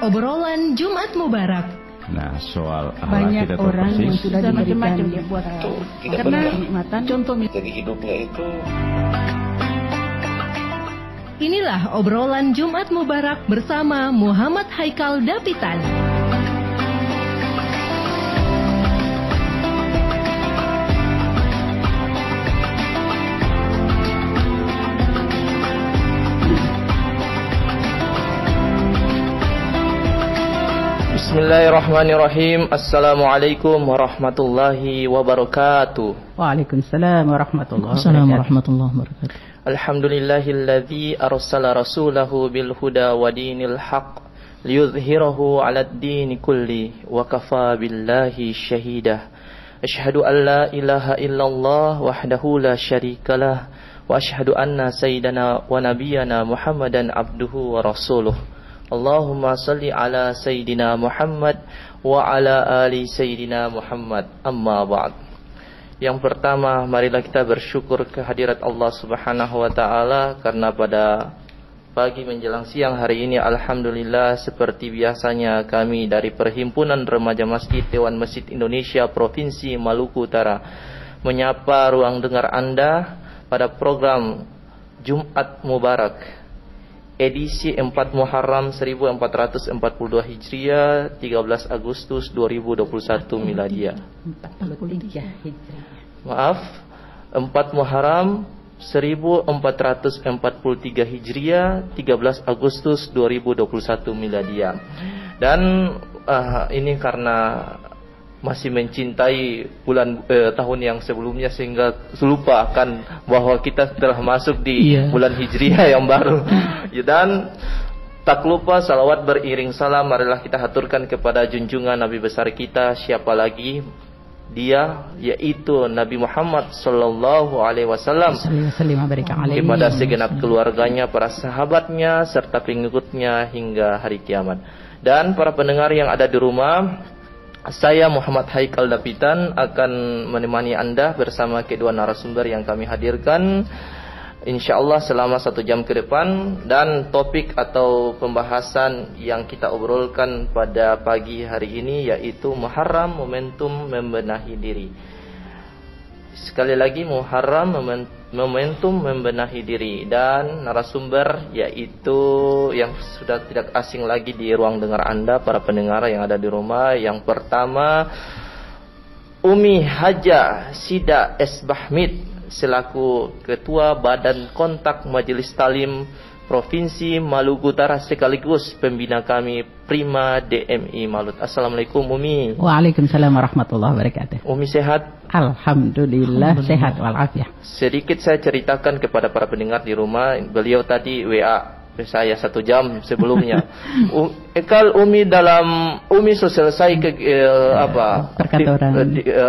obrolan Jumat Mubarak. Nah, soal banyak kita orang yang sudah diberikan dia buat karena kenikmatan contohnya dari hidupnya itu. Inilah obrolan Jumat Mubarak bersama Muhammad Haikal Dapitan. Bismillahirrahmanirrahim. Assalamualaikum warahmatullahi wabarakatuh. Waalaikumsalam warahmatullahi wabarakatuh. Alhamdulillahilladzi arsala rasulahu bil huda wa dinil haq liyudhhirahu 'alad dini kulli wa kafa billahi shahida. Asyhadu an la ilaha illallah wahdahu la syarikalah wa asyhadu anna sayyidana wa nabiyyana Muhammadan abduhu wa rasuluh. Allahumma salli ala Sayyidina Muhammad wa ala ali Sayyidina Muhammad. Amma ba'd. Yang pertama, marilah kita bersyukur kehadirat Allah Subhanahu wa taala karena pada pagi menjelang siang hari ini alhamdulillah seperti biasanya kami dari Perhimpunan Remaja Masjid Dewan Masjid Indonesia Provinsi Maluku Utara menyapa ruang dengar Anda pada program Jumat Mubarak edisi 4 Muharram 1442 Hijriah, 13 Agustus 2021 Miladiah. Maaf, 4 Muharram 1443 Hijriah, 13 Agustus 2021 Miladiah. Dan ini karena masih mencintai tahun yang sebelumnya sehingga lupa akan bahwa kita telah masuk di bulan Hijriah yang baru. Dan tak lupa salawat beriring salam marilah kita haturkan kepada junjungan Nabi besar kita, siapa lagi dia, yaitu Nabi Muhammad sallallahu alaihi wasallam, kepada segenap keluarganya, para sahabatnya serta pengikutnya hingga hari kiamat. Dan para pendengar yang ada di rumah, saya Muhammad Haikal Dapitan akan menemani Anda bersama kedua narasumber yang kami hadirkan insyaallah selama 1 jam ke depan. Dan topik atau pembahasan yang kita obrolkan pada pagi hari ini yaitu Muharram, momentum membenahi diri. Sekali lagi, Muharram, momentum membenahi diri. Dan narasumber yaitu yang sudah tidak asing lagi di ruang dengar Anda, para pendengar yang ada di rumah. Yang pertama, Umi Haja Sida S. Bahmid selaku Ketua Badan Kontak Majelis Talim Provinsi Maluku Utara sekaligus pembina kami Prima DMI Malut. Assalamualaikum Umi. Waalaikumsalam warahmatullahi wabarakatuh. Umi sehat? Alhamdulillah sehat walafiat. Sedikit saya ceritakan kepada para pendengar di rumah. Beliau tadi WA saya 1 jam sebelumnya. Umi selesai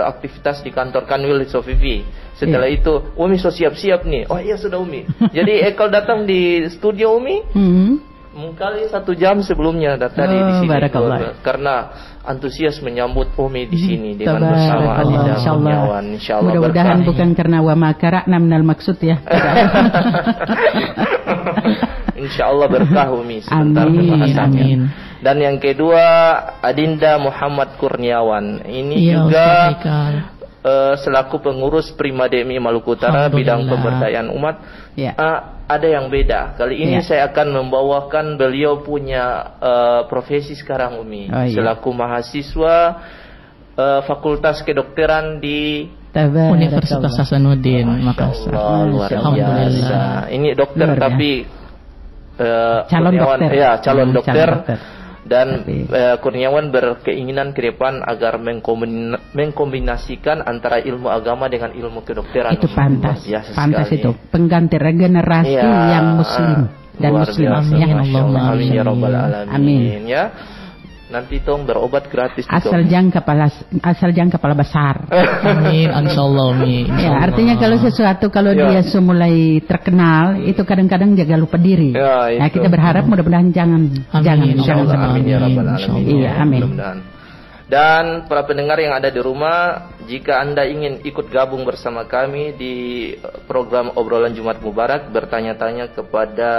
aktivitas di kantor Kanwil Sofifi. Setelah itu Umi siap-siap nih. Oh iya sudah Umi. Jadi Ekal datang di studio Umi. Mungkali 1 jam sebelumnya tadi di sini. Karena antusias menyambut Umi di sini dengan bersama Adinda Kurniawan. Insyaallah. Mudah-mudahan bukan karena wa makarakna minal maksud ya. Insyaallah berkah Umi sebentar pembahasannya. Amin. Dan yang kedua Adinda Muhammad Kurniawan. Ini juga selaku pengurus Prima DMI Maluku Utara bidang pemberdayaan umat. Ada yang beda. Kali ini saya akan membawakan beliau punya profesi sekarang Umi. Selaku mahasiswa Fakultas Kedokteran di Universitas Hasanuddin Makassar. Luar biasa. Ini dokter tapi calon dokter. Dan Kurniawan berkeinginan ke depan agar mengkombinasikan antara ilmu agama dengan ilmu kedokteran. Itu pantas itu pengganti regenerasi yang muslim dan muslimah. Amin ya rabbal alamin. Ya. Nanti tong berobat gratis. Asal jangan kepala besar. Amin, insyaallah Umi. Ya, artinya kalau sesuatu dia mulai terkenal itu kadang-kadang jaga lupa diri. Nah, kita berharap mudah-mudahan jangan. Amin ya rabbal alamin. Iya, amin. Dan para pendengar yang ada di rumah, jika Anda ingin ikut gabung bersama kami di program obrolan Jumat Mubarak, bertanya-tanya kepada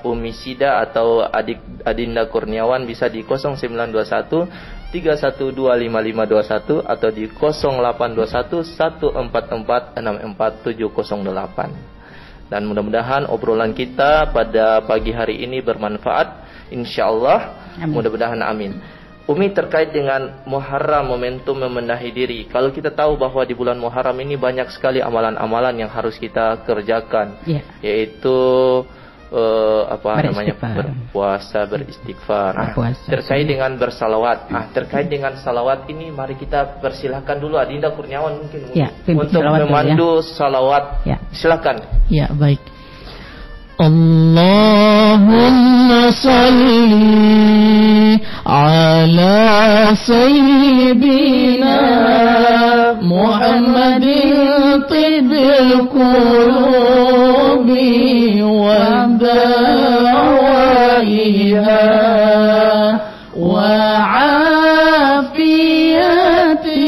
Umi Sida atau adik Adinda Kurniawan bisa di 0921 31255521 atau di 0821 144 64708. Dan mudah-mudahan obrolan kita pada pagi hari ini bermanfaat, insyaallah. Mudah-mudahan amin. Umi, terkait dengan Muharram, momentum membenahi diri. Kalau kita tahu bahwa di bulan Muharram ini banyak sekali amalan-amalan yang harus kita kerjakan, yaitu berpuasa, beristighfar. Terkait dengan bersalawat. Terkait dengan salawat ini, mari kita persilahkan dulu Adinda Kurniawan mungkin untuk memandu salawat. Silakan. Ya, baik. Allahumma salli ala sayyidina Muhammadin tibbil qulubi wa dawaiha wa afiyatil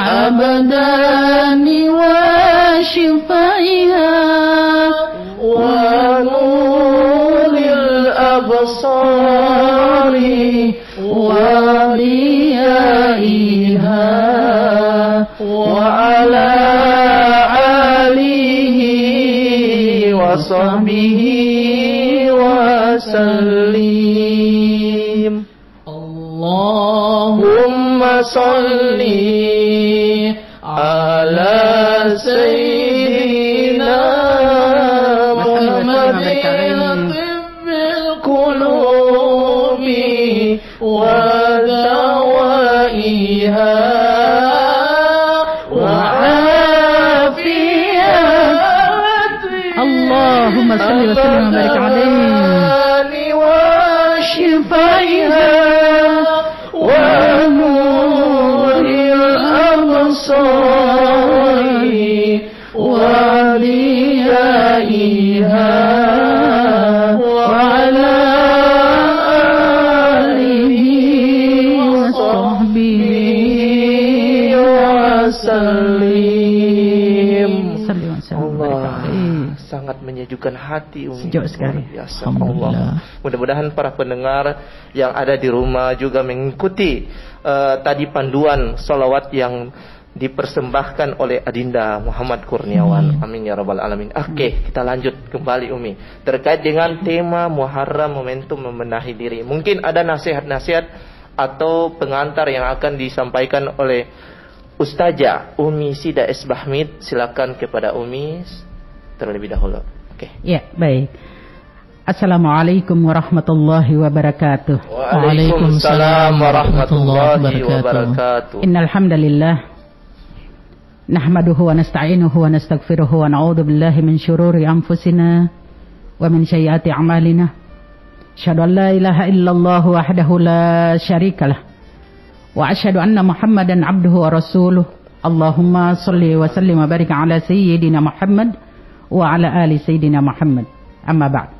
abdani wa shifaiha وليائها وعلى آله وصحبه وسلم اللهم صل على سيدنا محمد طب القلوب ودوائها وعافيتها اللهم صل وسلم وبارك عليه وشفائها ونور الأبصار وليائها sangat menyejukkan hati, Umi. Sejuk sekali. Allah. Mudah-mudahan para pendengar yang ada di rumah juga mengikuti tadi panduan salawat yang dipersembahkan oleh Adinda Muhammad Kurniawan. Amin ya rabbal alamin. Oke, kita lanjut kembali, Umi. Terkait dengan tema Muharram, momentum membenahi diri. Mungkin ada nasihat-nasihat atau pengantar yang akan disampaikan oleh Ustazah Umi Sida S. Bahmid. Silakan kepada Umi terlebih dahulu. Oke. Ya, baik. Assalamualaikum warahmatullahi wabarakatuh. Waalaikumsalam warahmatullahi wabarakatuh. Innal hamdalillah nahmaduhu wa nasta'inuhu wa nastaghfiruhu wa na'udzu billahi min syururi anfusina wa min sayyiati a'malina. Asyhadu an la ilaha illallah wahdahu la syarikalah wa asyhadu anna Muhammadan abduhu wa rasuluh. Allahumma shalli wa sallim wa barik ala sayyidina Muhammad wa ala ali sayyidina Muhammad. Amma ba'd.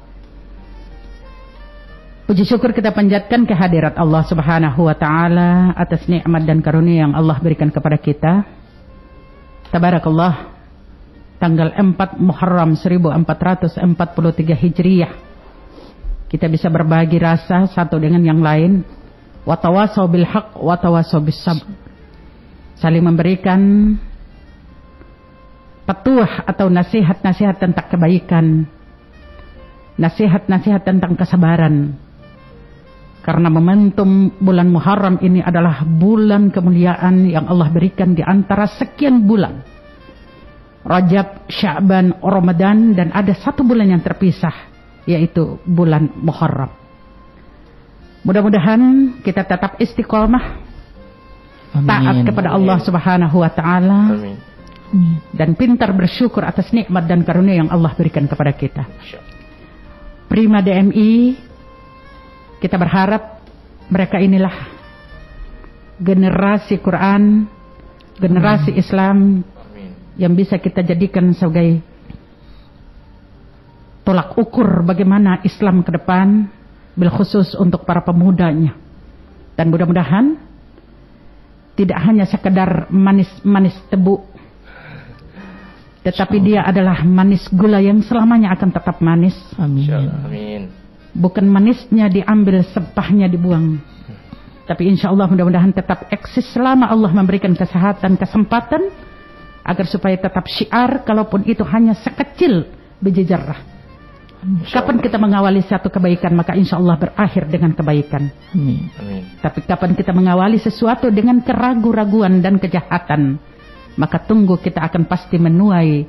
Puji syukur kita panjatkan kehadirat Allah Subhanahu wa taala atas nikmat dan karunia yang Allah berikan kepada kita. Tabarakallah, tanggal 4 Muharram 1443 Hijriyah. Kita bisa berbagi rasa satu dengan yang lain. Wa tawasau bil haqq wa tawasau bis sabr. Saling memberikan petuah atau nasihat-nasihat tentang kebaikan, nasihat-nasihat tentang kesabaran. Karena momentum bulan Muharram ini adalah bulan kemuliaan yang Allah berikan di antara sekian bulan. Rajab, Sya'ban, Ramadan, dan ada satu bulan yang terpisah, yaitu bulan Muharram. Mudah-mudahan kita tetap istiqomah, taat kepada Allah Subhanahu wa taala. Amin. Dan pintar bersyukur atas nikmat dan karunia yang Allah berikan kepada kita. Prima DMI, kita berharap mereka inilah generasi Quran, generasi Islam yang bisa kita jadikan sebagai tolak ukur bagaimana Islam ke depan, bil khusus untuk para pemudanya. Dan mudah-mudahan tidak hanya sekedar manis tebu, tetapi dia adalah manis gula yang selamanya akan tetap manis. Amin. Bukan manisnya diambil, sepahnya dibuang. Tapi insya Allah mudah-mudahan tetap eksis selama Allah memberikan kesehatan, kesempatan, agar supaya tetap syiar, kalaupun itu hanya sekecil biji zarrah. Kapan kita mengawali satu kebaikan, maka insya Allah berakhir dengan kebaikan. Amin. Tapi kapan kita mengawali sesuatu dengan keraguan-raguan dan kejahatan, maka tunggu kita akan pasti menuai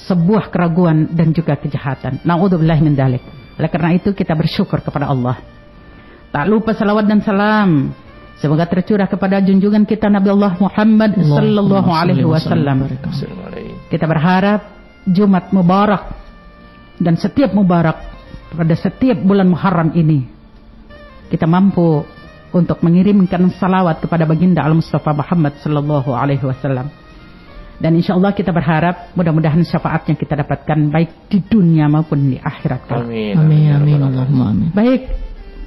sebuah keraguan dan juga kejahatan. Na'udzubillahi min dzalik. Oleh karena itu kita bersyukur kepada Allah. Tak lupa salawat dan salam semoga tercurah kepada junjungan kita Nabi Allah Muhammad sallallahu alaihi wasallam. Kita berharap Jumat Mubarak dan setiap Mubarak pada setiap bulan Muharram ini kita mampu untuk mengirimkan salawat kepada baginda Al-Mustafa Muhammad sallallahu alaihi wasallam. Dan insya Allah kita berharap mudah-mudahan syafaatnya kita dapatkan baik di dunia maupun di akhirat. Amin. Allahumma amin. Baik,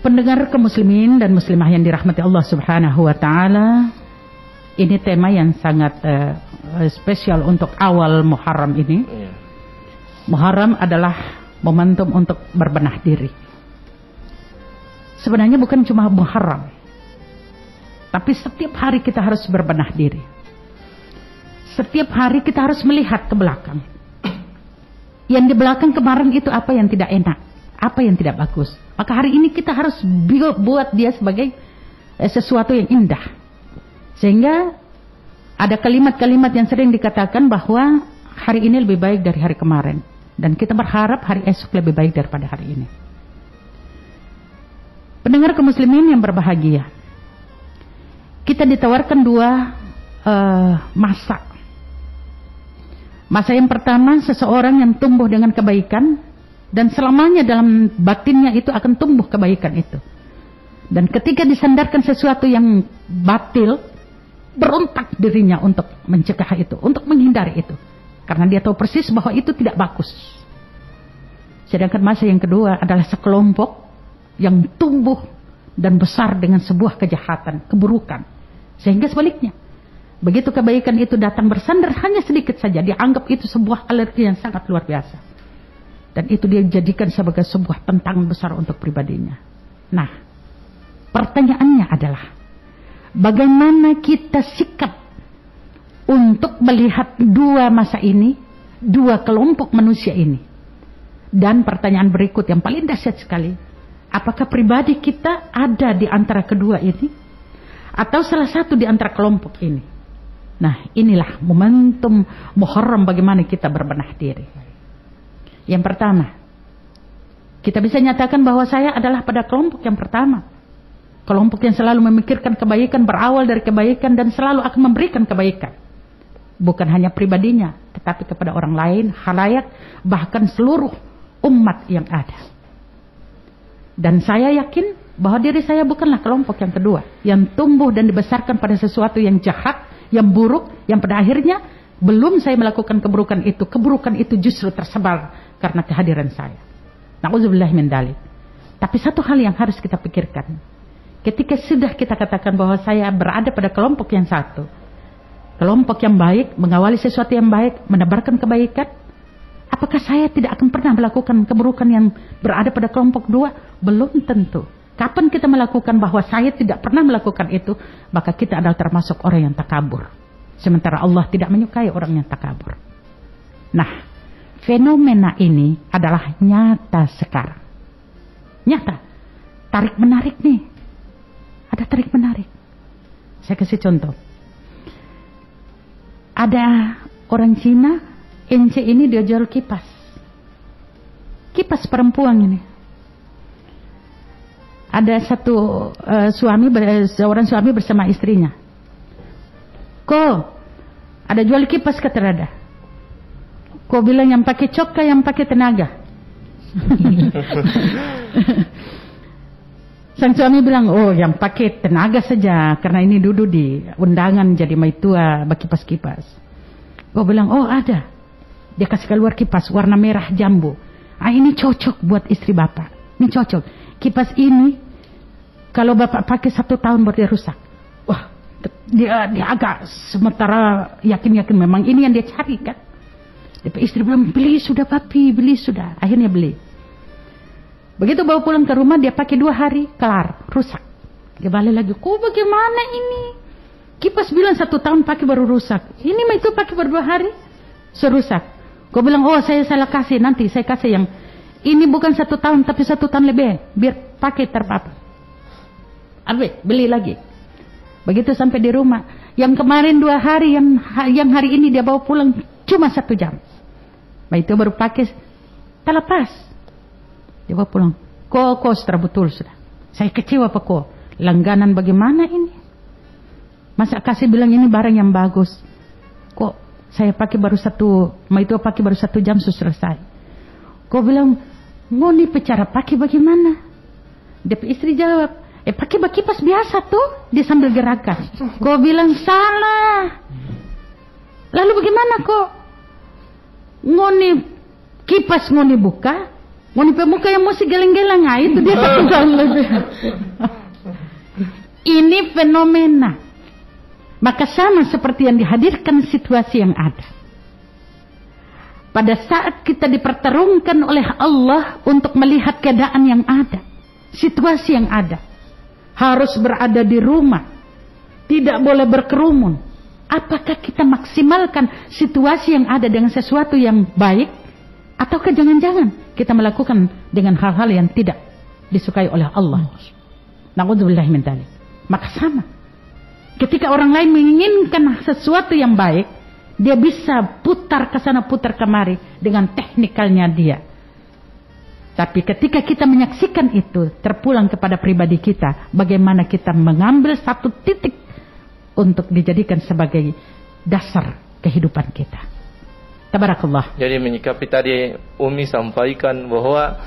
pendengar kaum muslimin dan muslimah yang dirahmati Allah Subhanahu wa taala, ini tema yang sangat spesial untuk awal Muharram ini. Muharram adalah momentum untuk berbenah diri. Sebenarnya bukan cuma Muharram, tapi setiap hari kita harus berbenah diri. Setiap hari kita harus melihat ke belakang. Yang di belakang kemarin itu apa yang tidak enak, apa yang tidak bagus. Maka hari ini kita harus buat dia sebagai sesuatu yang indah. Sehingga ada kalimat-kalimat yang sering dikatakan bahwa hari ini lebih baik dari hari kemarin. Dan kita berharap hari esok lebih baik daripada hari ini. Pendengar kaum muslimin yang berbahagia, kita ditawarkan dua masa. Masa yang pertama, seseorang yang tumbuh dengan kebaikan dan selamanya dalam batinnya itu akan tumbuh kebaikan itu. Dan ketika disandarkan sesuatu yang batil, berontak dirinya untuk mencegah itu, untuk menghindari itu. Karena dia tahu persis bahwa itu tidak bagus. Sedangkan masa yang kedua adalah sekelompok yang tumbuh dan besar dengan sebuah kejahatan, keburukan. Sehingga sebaliknya, begitu kebaikan itu datang bersandar hanya sedikit saja, dianggap itu sebuah alergi yang sangat luar biasa. Dan itu dia jadikan sebagai sebuah tantangan besar untuk pribadinya. Nah, pertanyaannya adalah, bagaimana kita sikap untuk melihat dua masa ini, dua kelompok manusia ini? Dan pertanyaan berikut yang paling dahsyat sekali, apakah pribadi kita ada di antara kedua ini? Atau salah satu di antara kelompok ini? Nah, inilah momentum Muharram bagaimana kita berbenah diri. Yang pertama, kita bisa nyatakan bahwa saya adalah pada kelompok yang pertama. Kelompok yang selalu memikirkan kebaikan, berawal dari kebaikan dan selalu akan memberikan kebaikan. Bukan hanya pribadinya, tetapi kepada orang lain, khalayak, bahkan seluruh umat yang ada. Dan saya yakin bahwa diri saya bukanlah kelompok yang kedua, yang tumbuh dan dibesarkan pada sesuatu yang jahat, yang buruk, yang pada akhirnya belum saya melakukan keburukan itu justru tersebar karena kehadiran saya. Na'udzubillah min dzalik. Tapi satu hal yang harus kita pikirkan, ketika sudah kita katakan bahwa saya berada pada kelompok yang satu, kelompok yang baik, mengawali sesuatu yang baik, menebarkan kebaikan, apakah saya tidak akan pernah melakukan keburukan yang berada pada kelompok dua? Belum tentu. Kapan kita melakukan bahwa saya tidak pernah melakukan itu, maka kita adalah termasuk orang yang takabur. Sementara Allah tidak menyukai orang yang takabur. Nah, fenomena ini adalah nyata sekarang. Nyata. Tarik menarik nih. Ada tarik menarik. Saya kasih contoh. Ada orang Cina, NC ini dia jual kipas. Kipas perempuan ini. Ada seorang suami bersama istrinya. Ko, ada jual kipas kata Rada. Ko bilang yang pakai cok kah yang pakai tenaga? Sang suami bilang, oh yang pakai tenaga saja, karena ini duduk di undangan jadi maitua kipas-kipas. Ko bilang, oh ada. Dia kasih keluar kipas warna merah jambu. Ah ini cocok buat istri bapak. Ini cocok. Kipas ini kalau bapak pakai 1 tahun baru dia rusak. Wah, Dia agak sementara yakin memang ini yang dia cari kan. Istri bilang, beli sudah papi, beli sudah. Akhirnya beli. Begitu bawa pulang ke rumah, dia pakai 2 hari, kelar, rusak. Dia balik lagi, kok bagaimana ini? Kipas bilang 1 tahun pakai baru rusak. Ini mah itu pakai baru 2 hari, serusak. Kau bilang, oh saya salah kasih, nanti saya kasih yang ini bukan 1 tahun, tapi 1 tahun lebih, biar pakai terpapa. Beli lagi. Begitu sampai di rumah, yang kemarin 2 hari, yang hari ini dia bawa pulang cuma 1 jam. Itu baru pakai, tak lepas. Dia bawa pulang. Kok setelah betul sudah. Saya kecewa Pak kok. Langganan bagaimana ini? Masa kasih bilang ini barang yang bagus. Kok saya pakai baru 1, itu pakai baru 1 jam sudah selesai. Kok bilang, mau nih cara pakai bagaimana? Dia istri jawab, pakai kipas biasa tuh. Dia sambil gerakan. Kok bilang salah. Lalu bagaimana kok? Ngoni kipas ngoni buka, ngoni pemuka yang mesti geleng-geleng, itu dia 1 tahun lebih. Ini fenomena. Maka sama seperti yang dihadirkan situasi yang ada. Pada saat kita dipertarungkan oleh Allah untuk melihat keadaan yang ada, situasi yang ada, harus berada di rumah, tidak boleh berkerumun. Apakah kita maksimalkan situasi yang ada dengan sesuatu yang baik, ataukah jangan-jangan kita melakukan dengan hal-hal yang tidak disukai oleh Allah? Na'udzubillah min dzalik. Maka sama. Ketika orang lain menginginkan sesuatu yang baik, dia bisa putar ke sana putar kemari dengan teknikalnya dia. Tapi ketika kita menyaksikan itu, terpulang kepada pribadi kita, bagaimana kita mengambil 1 titik untuk dijadikan sebagai dasar kehidupan kita. Tabarakallah. Jadi menyikapi tadi Umi sampaikan bahwa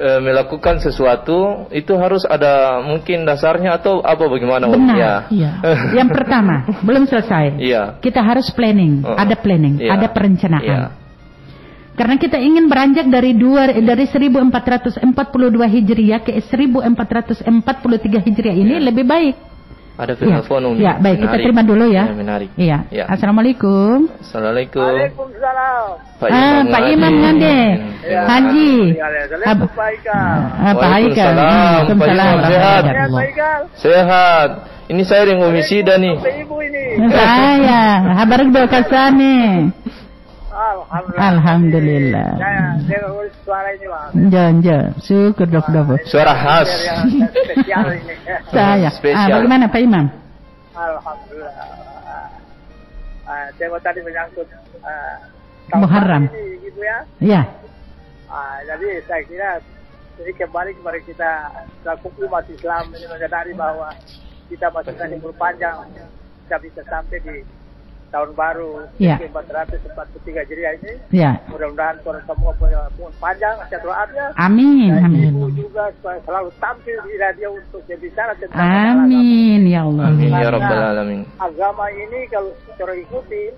melakukan sesuatu itu harus ada mungkin dasarnya atau apa bagaimana? Benar. Iya. Yang pertama, belum selesai. Iya. Kita harus planning, ada planning, ada perencanaan. Iya. Karena kita ingin beranjak dari 1442 Hijriah ke 1443 Hijriah ini lebih baik. Ada telepon Umi. Ya, baik, kita terima dulu ya. Menarik. Iya. Ya. Assalamualaikum. Assalamualaikum. Waalaikumsalam. Pak Imam Ngande. Haji. Pak Haikal. Waalaikumsalam. Sehat. Sehat. Ini saya dengan Umi Sida nih. Ibu ini. Saya. Habar doa kasane. Alhamdulillah. Saya dengar suara ini, Pak. Jangan. Syukur dok. Suara khas. Spesial ini. Saya. Spesial. Bagaimana Pak Imam? Alhamdulillah. Saya mau tadi menyangkut Muharram. Ini, gitu ya. Iya. Jadi saya kira ini kembali kepada kita selaku umat Islam ini menyadari bahwa kita masih akan berpanjang, kita bisa sampai di tahun baru 1443 Hijriah ini. Ya. Mudah-mudahan kita semua punya panjang sejahtera. Amin. Dan amin. Ibu juga selalu tampil di radio untuk berbicara tentang amin ya Allah. Amin ya rabbal alamin. Agama ini kalau kita ikuti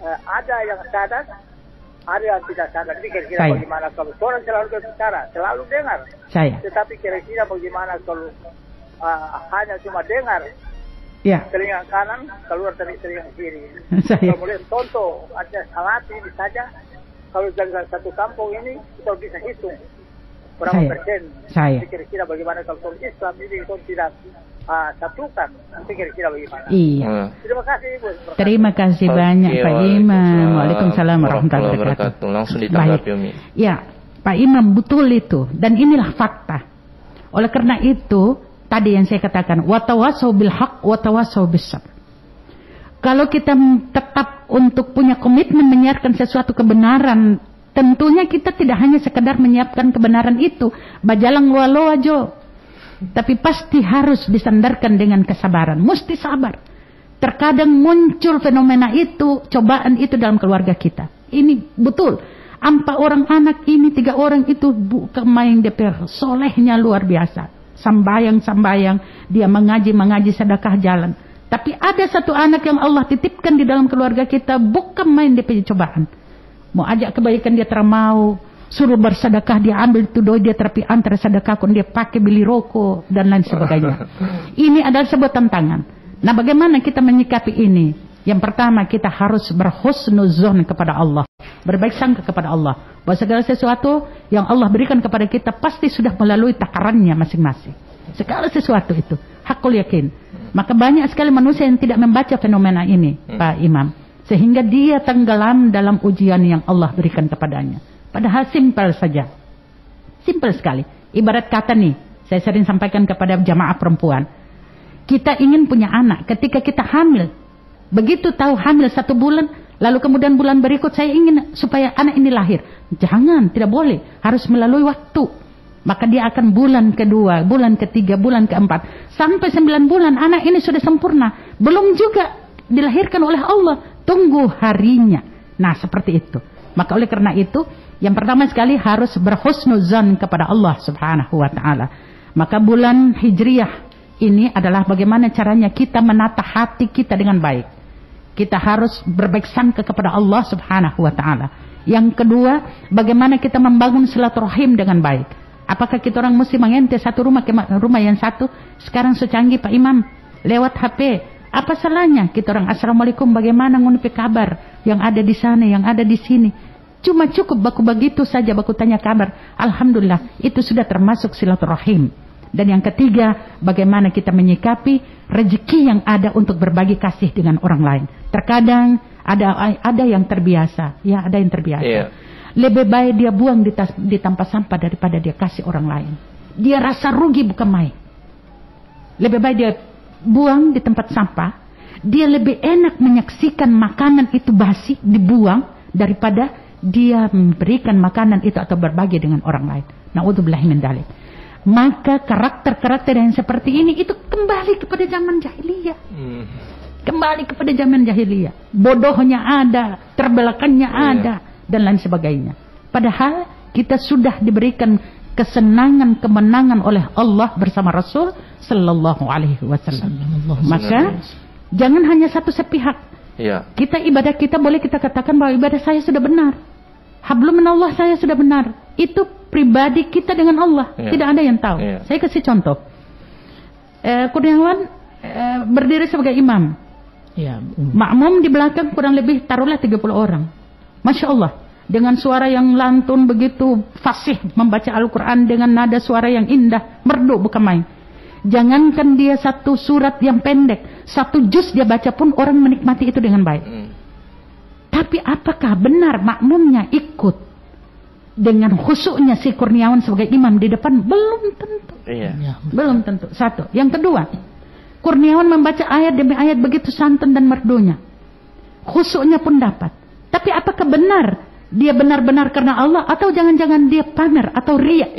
ada yang sadar, ada yang tidak sadar. Jadi kira-kira bagaimana kalau orang selalu berbicara, selalu dengar. Tetapi kira-kira bagaimana kalau hanya cuma dengar. Ya. Telinga kanan keluar dari telinga kiri. Kalau boleh contoh ada salat ini saja. Kalau jalan satu kampung ini kita bisa hitung berapa persen. Kira-kira bagaimana kalau Islam ini kita tidak satukan. Kira-kira bagaimana? Iya. Terima kasih Ibu. Terima kasih banyak Pak Imam. Waalaikumsalam warahmatullahi wabarakatuh. Langsung ditanggapi Umi. Ya, Pak Imam betul itu dan inilah fakta. Oleh karena itu tadi yang saya katakan, watawasau bil haq, watawasau bis sabr. Kalau kita tetap untuk punya komitmen menyiarkan sesuatu kebenaran, tentunya kita tidak hanya sekedar menyiapkan kebenaran itu, bajalang loa-loa jo. Tapi pasti harus disandarkan dengan kesabaran, mesti sabar. Terkadang muncul fenomena itu, cobaan itu dalam keluarga kita. Ini betul. 4 orang anak ini, 3 orang itu bukan main DPR, solehnya luar biasa. Sambayang, dia mengaji sedekah jalan. Tapi ada satu anak yang Allah titipkan di dalam keluarga kita, bukan main dia punya cobaan. Mau ajak kebaikan dia termau, suruh bersedekah dia ambil itu doi dia, tapi antara sedekah dia pakai beli rokok dan lain sebagainya. Ini adalah sebuah tantangan. Nah, bagaimana kita menyikapi ini? Yang pertama, kita harus berhusnuzon kepada Allah, berbaik sangka kepada Allah, bahwa segala sesuatu yang Allah berikan kepada kita pasti sudah melalui takarannya masing-masing. Segala sesuatu itu hakul yakin. Maka banyak sekali manusia yang tidak membaca fenomena ini, Pak Imam, sehingga dia tenggelam dalam ujian yang Allah berikan kepadanya. Padahal simpel saja, simpel sekali. Ibarat kata nih, saya sering sampaikan kepada jamaah perempuan, kita ingin punya anak. Ketika kita hamil, begitu tahu hamil 1 bulan, lalu kemudian bulan berikut saya ingin supaya anak ini lahir. Jangan, tidak boleh. Harus melalui waktu. Maka dia akan bulan kedua, bulan ketiga, bulan keempat. Sampai 9 bulan anak ini sudah sempurna. Belum juga dilahirkan oleh Allah. Tunggu harinya. Nah, seperti itu. Maka oleh karena itu, yang pertama sekali harus berhusnuzan kepada Allah subhanahu wa ta'ala. Maka bulan Hijriyah ini adalah bagaimana caranya kita menata hati kita dengan baik. Kita harus berbaik sangka kepada Allah subhanahu wa ta'ala. Yang kedua, bagaimana kita membangun silaturahim dengan baik. Apakah kita orang mesti mengente satu rumah ke rumah yang satu? Sekarang secanggih Pak Imam, lewat HP. Apa salahnya kita orang assalamualaikum, bagaimana ngunupi kabar yang ada di sana, yang ada di sini. Cuma cukup baku begitu saja, baku tanya kabar. Alhamdulillah, itu sudah termasuk silaturahim. Dan yang ketiga, bagaimana kita menyikapi rezeki yang ada untuk berbagi kasih dengan orang lain. Terkadang ada yang terbiasa, ya ada yang terbiasa. Yeah. Lebih baik dia buang di tempat sampah daripada dia kasih orang lain. Dia rasa rugi bukan main. Lebih baik dia buang di tempat sampah. Dia lebih enak menyaksikan makanan itu basi dibuang daripada dia memberikan makanan itu atau berbagi dengan orang lain. Na'udzubillahi min dzalik. Maka karakter-karakter yang seperti ini itu kembali kepada zaman jahiliyah. Kembali kepada zaman jahiliyah. Bodohnya ada, terbelakannya ada, dan lain sebagainya. Padahal kita sudah diberikan kesenangan, kemenangan oleh Allah bersama Rasul sallallahu alaihi wasallam. Maka jangan hanya satu sepihak. Kita ibadah kita boleh kita katakan bahwa ibadah saya sudah benar. Hablum minallah, saya sudah benar. Itu pribadi kita dengan Allah. Tidak ada yang tahu. Saya kasih contoh. Kurniawan berdiri sebagai imam. Makmum di belakang kurang lebih taruhlah 30 orang. Masya Allah. Dengan suara yang lantun begitu fasih, membaca Al-Quran dengan nada suara yang indah, merdu bukan main. Jangankan dia satu surat yang pendek, 1 juz dia baca pun orang menikmati itu dengan baik. Tapi apakah benar makmumnya ikut dengan khusyuknya si Kurniawan sebagai imam di depan? Belum tentu. Belum tentu. Satu. Yang kedua, Kurniawan membaca ayat demi ayat begitu santun dan merdunya. Khusyuknya pun dapat. Tapi apakah benar dia benar-benar karena Allah, atau jangan-jangan dia pamer atau riya?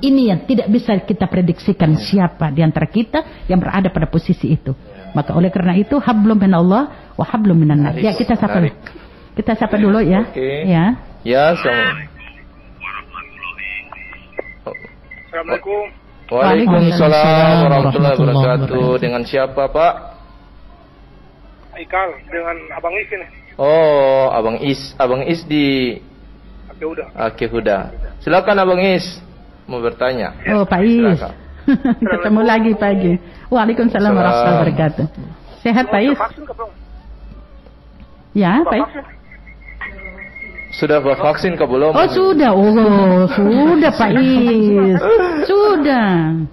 Ini yang tidak bisa kita prediksikan siapa di antara kita yang berada pada posisi itu. Maka oleh karena itu, hablum minallah wa hablum minan nas. Ya, kita sapa. Kita sapa dulu ya. Ya, Assalamualaikum. Waalaikumsalam warahmatullahi wabarakatuh. Dengan siapa, Pak? Haikal, dengan Abang Is ini. Oh, Abang Is di Aceh Huda. Silakan Abang Is mau bertanya. Oh, Pak Is. Ketemu lagi pagi. Waalaikumsalam warahmatullahi wabarakatuh. Sehat Pak Is? Ya, Pak Is. Sudah vaksin ke belum? Oh, sudah. Oh, sudah Pak Is. Sudah.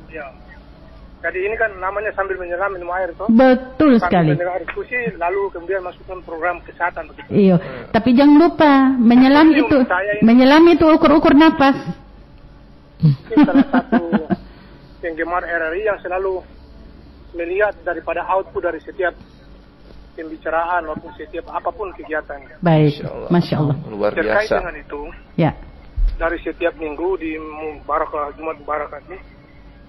Jadi ini kan namanya sambil menyelam minum air toh? Betul sekali. Mendengar diskusi lalu kemudian masukkan program kesehatan begitu. Iya, tapi jangan lupa menyelam itu ukur-ukur napas. Ini salah satu penggemar RRI yang selalu melihat daripada output dari setiap pembicaraan maupun setiap apapun kegiatan. Baik, Masya Allah. Luar biasa. Terkait dengan itu, dari setiap minggu di Jumat Mubarak ini,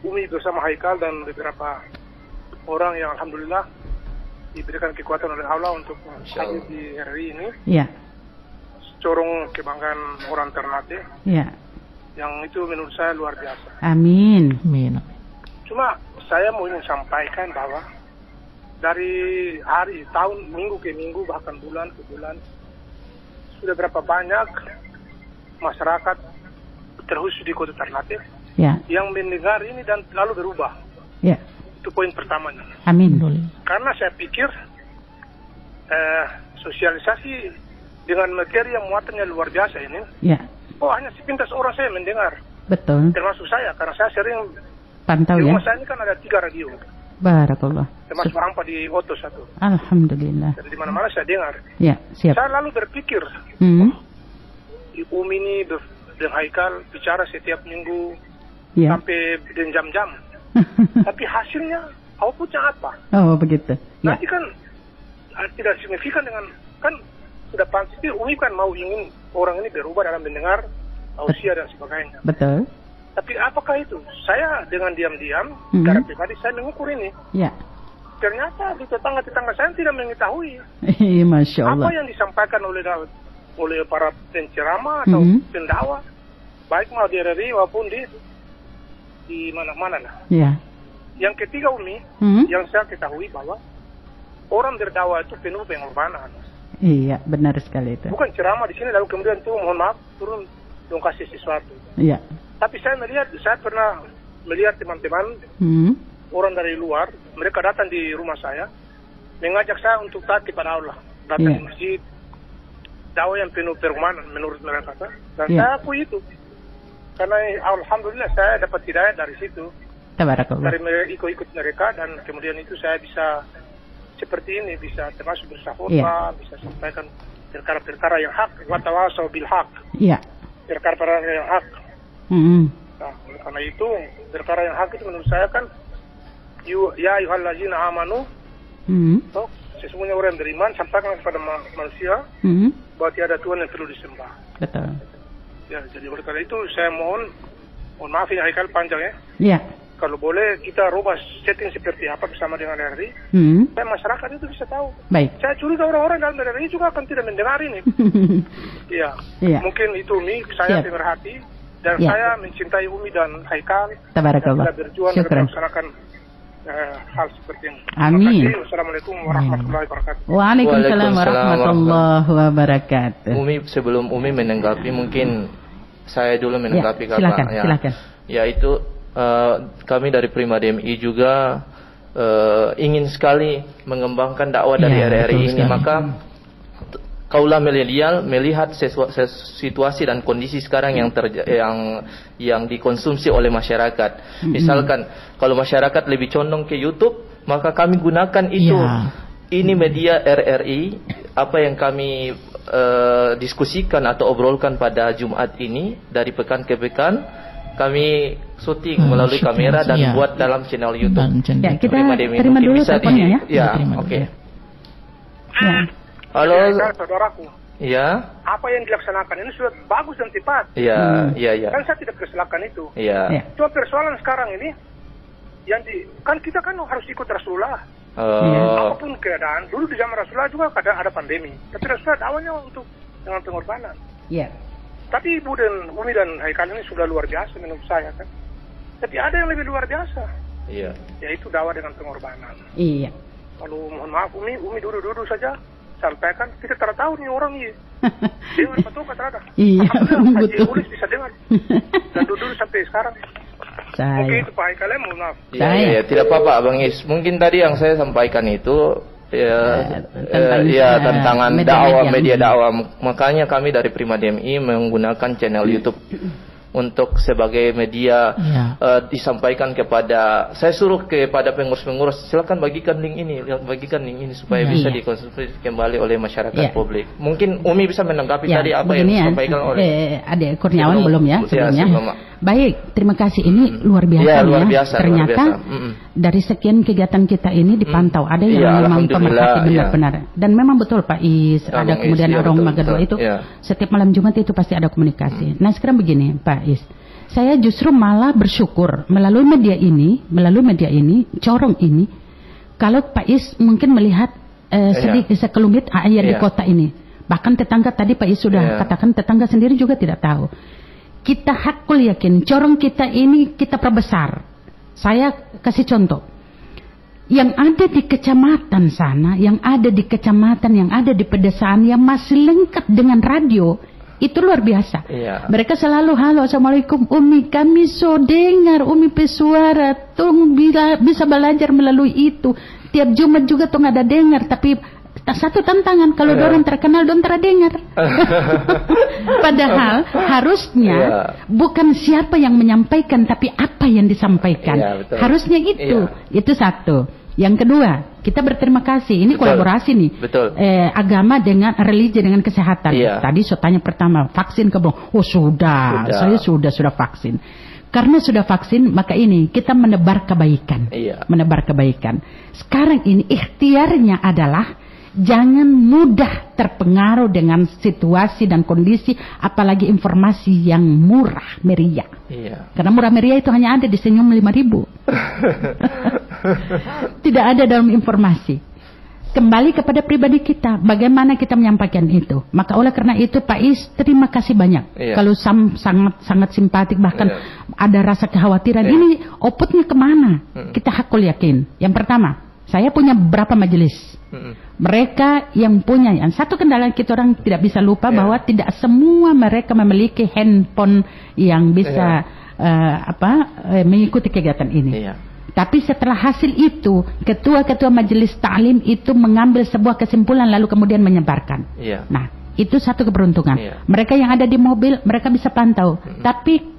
Umi bersama Haikal dan beberapa orang yang alhamdulillah diberikan kekuatan oleh Allah untuk hadir di RRI ini. Corong kebanggaan orang Ternate. Yang itu menurut saya luar biasa. Amin. Cuma saya mau ingin sampaikan bahwa dari hari, tahun, minggu ke minggu, bahkan bulan ke bulan, sudah berapa banyak masyarakat terkhusus di Kota Ternate yang mendengar ini dan lalu berubah. Itu poin pertamanya. Amin. karena saya pikir sosialisasi dengan materi yang muatannya luar biasa ini. Ya. Oh, hanya sepintas orang saya mendengar. Betul. Termasuk saya, karena saya sering Pantau di ya. rumah saya ini kan ada 3 radio. Barakallah. Termasuk Rampa di Oto 1. Alhamdulillah. Dan di mana-mana saya dengar. Ya, siap. Saya lalu berpikir, di Umi ini dengan Haikal bicara setiap minggu Ya. sampai dan jam-jam. Tapi hasilnya, outputnya apa? Oh, begitu. Ya. Nanti kan tidak signifikan dengan, kan sudah pasti Umi kan mau ingin orang ini berubah dalam mendengar, usia dan sebagainya. Betul. Tapi apakah itu? Saya dengan diam-diam, secara pribadi saya mengukur ini. Ya. Ternyata di tetangga-tetangga saya tidak mengetahui Masya Allah. apa yang disampaikan oleh para penceramah atau pendakwah, baik mau di RRI maupun di mana-mana lah. Ya. Yang ketiga Umi, yang saya ketahui bahwa orang berdakwah itu penuh pengorbanan. Iya, benar sekali itu. Bukan ceramah di sini lalu kemudian tuh mohon maaf turun dong kasih sesuatu. Iya. Tapi saya pernah melihat teman-teman orang dari luar, mereka datang di rumah saya, mengajak saya untuk taat kepada Allah, datang di masjid, dakwah yang penuh permanen menurut mereka. Dan saya akui itu, karena alhamdulillah saya dapat hidayah dari situ, dari ikut mereka, dan kemudian itu saya bisa seperti ini, bisa termasuk bersahutbah, bisa sampaikan perkara-perkara yang hak, wa tawasau bil haq. Iya. Perkara-perkara yang hak. Nah, karena itu perkara yang hak itu menurut saya kan ya ayyuhallazina amanu. So, sesungguhnya orang yang beriman sampaikan kepada manusia bahwa tiada Tuhan yang perlu disembah. Betul. Ya, jadi oleh karena itu saya mohon maaf ini Haikal panjang ya. Iya. Kalau boleh kita rubah setting seperti apa bersama dengan RRI, supaya masyarakat itu bisa tahu. Baik. Saya curiga orang-orang dalam RRI juga akan tidak mendengar ini. Iya. Mungkin itu Umi, saya dengar hati, dan saya mencintai Umi dan Haikal. Tabarakallah. Kita berjuang untuk melaksanakan hal seperti ini. Amin. Wassalamualaikum warahmatullahi wabarakatuh. Waalaikumsalam warahmatullahi wabarakatuh. Umi, sebelum Umi menanggapi, mungkin saya dulu menanggapi silakan, silakan. Yaitu kami dari Prima DMI juga ingin sekali mengembangkan dakwah dari RRI ini. Maka kaulah milenial melihat situasi dan kondisi sekarang yang dikonsumsi oleh masyarakat. Misalkan kalau masyarakat lebih condong ke YouTube, maka kami gunakan itu. Ini media RRI, apa yang kami diskusikan atau obrolkan pada Jumat ini dari pekan ke pekan, kami syuting melalui kamera dan buat dalam channel YouTube. Ya, kita terima dulu teleponnya ya. Oke. Halo, saudaraku. Iya. Apa yang dilaksanakan ini sudah bagus dan tepat. Iya. Kan saya tidak persilakan itu. Iya. Cuma persoalan sekarang ini kan kita kan harus ikut Rasulullah. Apapun keadaan, dulu di zaman Rasulullah juga ada pandemi. Tapi Rasulullah dakwahnya untuk dengan pengorbanan. Iya. Tapi Ibu dan Umi dan Haikal ini sudah luar biasa menurut saya kan. Tapi ada yang lebih luar biasa. Iya. Yaitu dakwah dengan pengorbanan. Iya. Kalau mohon maaf Umi duduk saja sampaikan, kita tidak tahu nih orang ini. Dengar betul kata-kata. Iya. Betul. Bisa dengar. Dan duduk sampai sekarang. Mungkin itu Pak Haikal, mohon maaf. Iya, tidak apa-apa Bang Is. Mungkin tadi yang saya sampaikan itu tantangan dakwah, media dakwah. Makanya kami dari Prima DMI menggunakan channel YouTube untuk sebagai media disampaikan kepada, saya suruh kepada pengurus-pengurus, silakan bagikan link ini supaya bisa dikonsumsi kembali oleh masyarakat publik. Mungkin Umi bisa menanggapi tadi apa yang disampaikan oleh Adik Kurniawan belum ya sebelumnya. Baik, terima kasih. Ini luar biasa Ternyata dari sekian kegiatan kita ini dipantau. Ada yang memang pemerhati benar-benar. Dan memang betul Pak Is, ada kemudian Aroma Kedua itu. Setiap malam Jumat itu pasti ada komunikasi. Nah sekarang begini Pak Is, saya justru malah bersyukur melalui media ini, corong ini, kalau Pak Is mungkin melihat sedikit sekelumit air di kota ini. Bahkan tetangga tadi Pak Is sudah katakan, tetangga sendiri juga tidak tahu. Kita hakul yakin, corong kita ini kita perbesar. Saya kasih contoh. Yang ada di kecamatan sana, yang ada di kecamatan, yang ada di pedesaan, yang masih lengkap dengan radio, Itu luar biasa. Iya. Mereka selalu, halo, assalamualaikum Umi, kami so dengar Umi pesuara, tong bisa belajar melalui itu. Tiap Jumat juga tong ada dengar, tapi satu tantangan, kalau orang terkenal don terdengar. Padahal harusnya bukan siapa yang menyampaikan, tapi apa yang disampaikan. Harusnya itu. Itu satu. Yang kedua, kita berterima kasih. Ini kolaborasi nih. Agama dengan religi dengan kesehatan. Tadi saya tanya pertama, vaksin ke belum? Oh sudah. Saya sudah vaksin. Karena sudah vaksin, maka ini kita menebar kebaikan. Menebar kebaikan. Sekarang ini ikhtiarnya adalah jangan mudah terpengaruh dengan situasi dan kondisi, apalagi informasi yang murah meriah. Karena murah meriah itu hanya ada di Senyum 5.000. Tidak ada dalam informasi. Kembali kepada pribadi kita, bagaimana kita menyampaikan itu. Maka oleh karena itu Pak Is, terima kasih banyak. Kalau sangat simpatik, bahkan ada rasa kekhawatiran. Ini outputnya kemana? Kita hakul yakin. Yang pertama, saya punya beberapa majelis. Mereka yang punya, yang satu kendala kita orang tidak bisa lupa bahwa tidak semua mereka memiliki handphone yang bisa mengikuti kegiatan ini. Tapi setelah hasil itu, ketua-ketua majelis ta'lim itu mengambil sebuah kesimpulan lalu kemudian menyebarkan. Nah, itu satu keberuntungan. Mereka yang ada di mobil, mereka bisa pantau. Tapi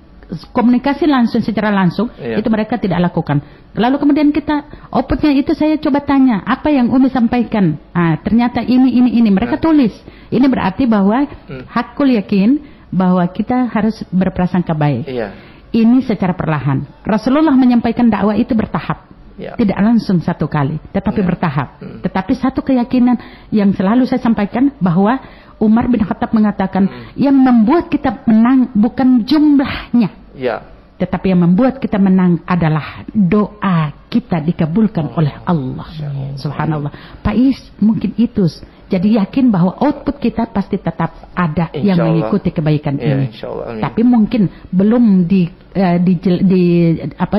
komunikasi langsung secara langsung itu mereka tidak lakukan. Lalu kemudian kita outputnya itu saya coba tanya, apa yang Umi sampaikan? Ternyata ini mereka tulis. Ini berarti bahwa hakul yakin bahwa kita harus berprasangka baik. Ini secara perlahan. Rasulullah menyampaikan dakwah itu bertahap. Tidak langsung satu kali, tetapi bertahap. Tetapi satu keyakinan yang selalu saya sampaikan bahwa Umar bin Khattab mengatakan yang membuat kita menang bukan jumlahnya, tetapi yang membuat kita menang adalah doa kita dikabulkan oleh Allah. Subhanallah. Pak Is, mungkin itu. Jadi yakin bahwa output kita pasti tetap ada yang mengikuti kebaikan ini. Tapi mungkin belum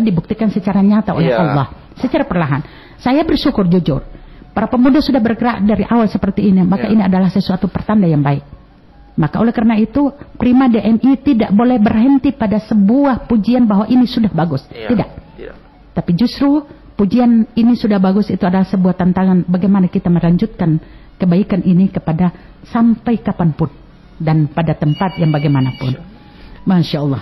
dibuktikan secara nyata oleh Allah. Secara perlahan. Saya bersyukur jujur. Para pemuda sudah bergerak dari awal seperti ini. Maka ini adalah sesuatu pertanda yang baik. Maka oleh karena itu, Prima DMI tidak boleh berhenti pada sebuah pujian bahwa ini sudah bagus. Tidak. Tapi justru pujian ini sudah bagus itu adalah sebuah tantangan bagaimana kita melanjutkan kebaikan ini kepada sampai kapanpun dan pada tempat yang bagaimanapun. Masya Allah.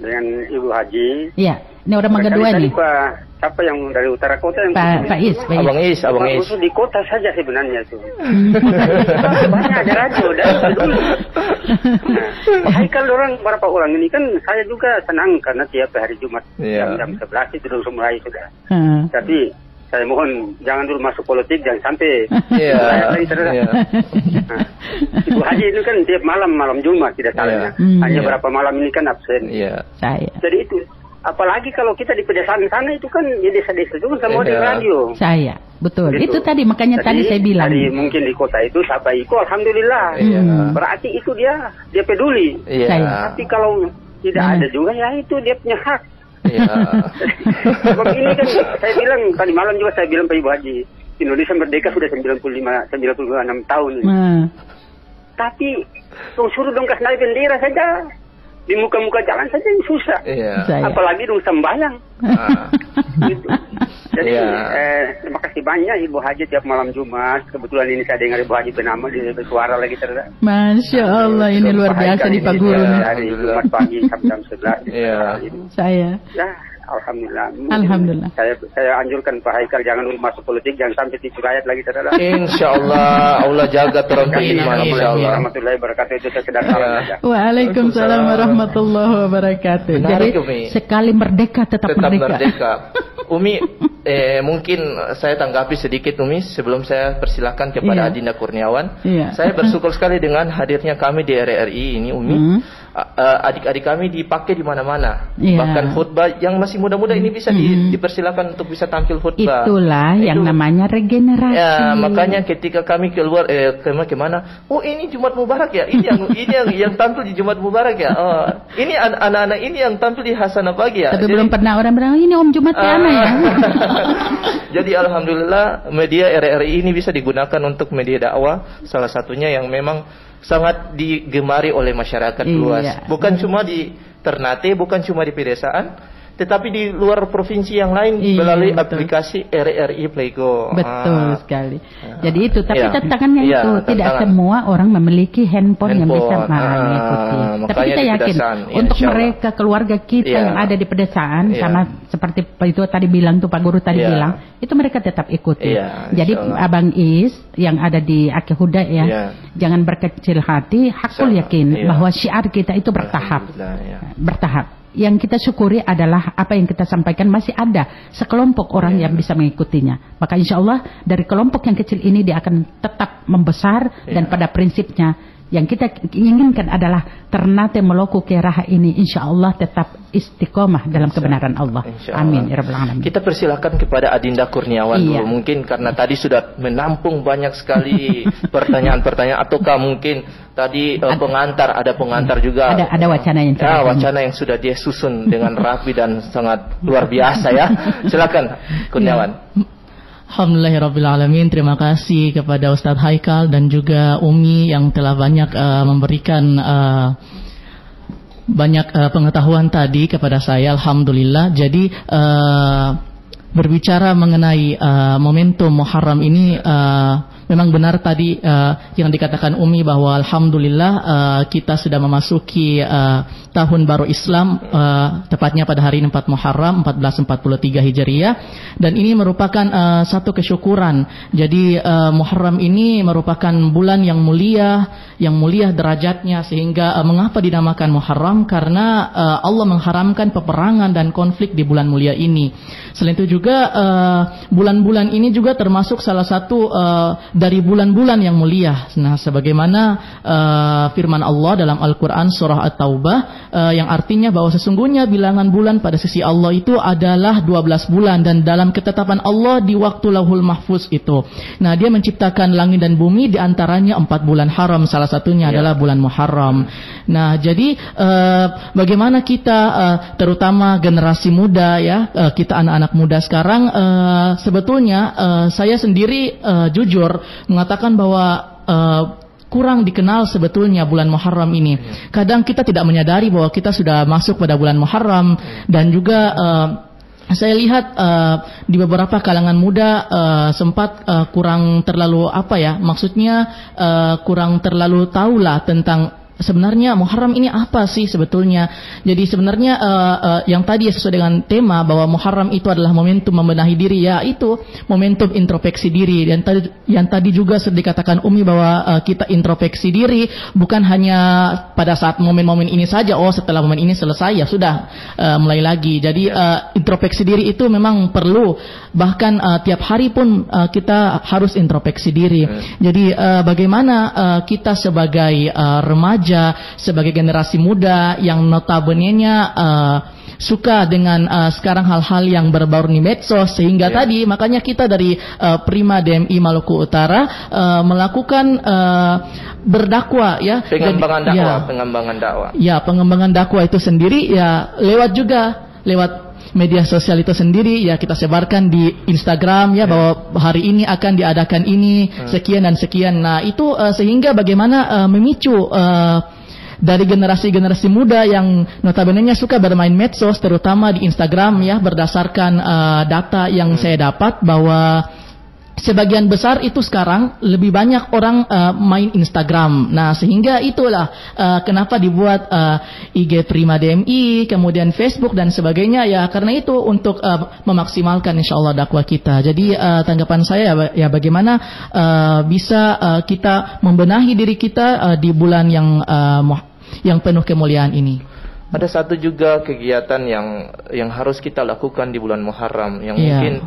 Dengan Ibu Haji. Ini orang Mangga Dua nih. Siapa yang dari utara kota yang Pak Is. Abang Is di kota saja sebenarnya tuh. Banyak ada radio dan dulu. Kalau orang berapa orang ini kan saya juga senang karena tiap hari Jumat jam 11 itu sudah mulai sudah. Tapi saya mohon jangan dulu masuk politik, jangan sampai Ibu Haji itu kan tiap malam Jumat tidak salahnya. Hanya berapa malam ini kan absen. Jadi itu apalagi kalau kita di pedesaan sana itu kan di desa-desa itu kan semua di radio. Betul. Gitu. Itu tadi makanya tadi saya bilang. Tadi mungkin di kota itu siapa ikut, alhamdulillah. Berarti itu dia peduli. Tapi kalau tidak ada juga ya itu dia punya hak. Sebab ini kan saya bilang tadi malam juga saya bilang Pak Ibu Haji, Indonesia merdeka sudah 96 tahun. Tapi suruh dong kasih bendera saja di muka-muka jalan saja yang susah. Apalagi dong sembahyang. Gitu. Jadi terima kasih banyak Ibu Haji tiap malam Jumat. Kebetulan ini saya dengar Ibu Haji bernama di bersuara lagi terus. Masya Allah, ini luar biasa di Pak Guru. Hari Jumat pagi jam 11. Alhamdulillah. Saya anjurkan Pak Haikal jangan dulu masuk politik, jangan sampai tipu rakyat lagi terus. Insyaallah Allah jaga terang iman insyaallah. Warahmatullahi wabarakatuh. Itu saya sedang salam saja. Waalaikumsalam warahmatullahi wabarakatuh. Jadi sekali merdeka tetap merdeka. Umi, mungkin saya tanggapi sedikit Umi sebelum saya persilakan kepada Adinda Kurniawan. Saya bersyukur sekali dengan hadirnya kami di RRI ini Umi. adik-adik kami dipakai di mana-mana. Bahkan khutbah yang masih muda-muda ini bisa dipersilakan untuk bisa tampil khutbah. Itulah yang namanya regenerasi. Ya, makanya ketika kami keluar kemana, oh ini Jumat Mubarak ya, ini yang tampil di Jumat Mubarak ya. Oh, ini anak-anak ini yang tampil di Hasanah Pagi ya. Tapi belum pernah orang bilang ini Om Jumat ya. Jadi alhamdulillah media RRI ini bisa digunakan untuk media dakwah, salah satunya yang memang sangat digemari oleh masyarakat luas. Bukan cuma di Ternate, bukan cuma di pedesaan, tetapi di luar provinsi yang lain melalui aplikasi RRI Playgo. Betul sekali. Jadi itu, tapi tantangannya itu tidak semua orang memiliki handphone yang bisa mengikuti. Tapi kita yakin untuk mereka keluarga kita yang ada di pedesaan sama seperti itu tadi bilang tuh Pak Guru tadi bilang, itu mereka tetap ikuti. Jadi Abang Is yang ada di Aceh Huda jangan berkecil hati, hakul yakin bahwa syiar kita itu bertahap. Bertahap. Yang kita syukuri adalah apa yang kita sampaikan masih ada sekelompok orang yang bisa mengikutinya. Maka insya Allah dari kelompok yang kecil ini dia akan tetap membesar dan pada prinsipnya yang kita inginkan adalah Ternate Maluku Keraha ini insya Allah tetap istiqomah dalam kebenaran Allah. Amin ya rabbal alamin. Kita persilakan kepada Adinda Kurniawan dulu, mungkin karena tadi sudah menampung banyak sekali pertanyaan-pertanyaan, ataukah mungkin tadi ada pengantar juga. Ada wacana yang wacana yang sudah dia susun dengan rapi dan sangat luar biasa ya. Silakan Kurniawan. Alhamdulillahirrabbilalamin. Terima kasih kepada Ustadz Haikal dan juga Umi yang telah banyak memberikan banyak pengetahuan tadi kepada saya. Alhamdulillah. Jadi berbicara mengenai momentum Muharram ini, memang benar tadi yang dikatakan Umi bahwa alhamdulillah kita sudah memasuki tahun baru Islam, tepatnya pada hari 4 Muharram 1443 Hijriah, dan ini merupakan satu kesyukuran. Jadi Muharram ini merupakan bulan yang mulia derajatnya, sehingga mengapa dinamakan Muharram? Karena Allah mengharamkan peperangan dan konflik di bulan mulia ini. Selain itu juga bulan-bulan ini juga termasuk salah satu dari bulan-bulan yang mulia. Nah, sebagaimana firman Allah dalam Al-Quran surah At-Taubah yang artinya bahwa sesungguhnya bilangan bulan pada sisi Allah itu adalah 12 bulan dan dalam ketetapan Allah di waktu Lauhul Mahfuz itu. Nah, dia menciptakan langit dan bumi, di antaranya 4 bulan haram, salah satunya adalah bulan Muharram. Nah, jadi bagaimana kita terutama generasi muda kita anak-anak muda sekarang, sebetulnya saya sendiri jujur mengatakan bahwa kurang dikenal sebetulnya bulan Muharram ini. Kadang kita tidak menyadari bahwa kita sudah masuk pada bulan Muharram, dan juga saya lihat di beberapa kalangan muda sempat kurang terlalu kurang terlalu tahulah tentang sebenarnya Muharram ini apa sih sebetulnya. Jadi sebenarnya yang tadi sesuai dengan tema bahwa Muharram itu adalah momentum membenahi diri, itu momentum introspeksi diri. Dan yang tadi juga sudah dikatakan Umi bahwa kita introspeksi diri bukan hanya pada saat momen-momen ini saja, setelah momen ini selesai ya sudah mulai lagi. Jadi introspeksi diri itu memang perlu, bahkan tiap hari pun kita harus introspeksi diri. Jadi bagaimana kita sebagai remaja, sebagai generasi muda yang notabene-nya suka dengan sekarang hal-hal yang berbau di medsos, sehingga tadi makanya kita dari Prima DMI Maluku Utara melakukan berdakwah pengembangan dakwah. Pengembangan dakwah itu sendiri lewat media sosial itu sendiri kita sebarkan di Instagram bahwa hari ini akan diadakan ini sekian dan sekian. Nah, itu sehingga bagaimana memicu dari generasi-generasi muda yang notabene-nya suka bermain medsos, terutama di Instagram berdasarkan data yang saya dapat bahwa sebagian besar itu sekarang lebih banyak orang main Instagram. Nah, sehingga itulah kenapa dibuat IG Prima DMI, kemudian Facebook dan sebagainya, karena itu untuk memaksimalkan insyaallah dakwah kita. Jadi tanggapan saya bagaimana bisa kita membenahi diri kita di bulan yang penuh kemuliaan ini. Ada satu juga kegiatan yang harus kita lakukan di bulan Muharram yang mungkin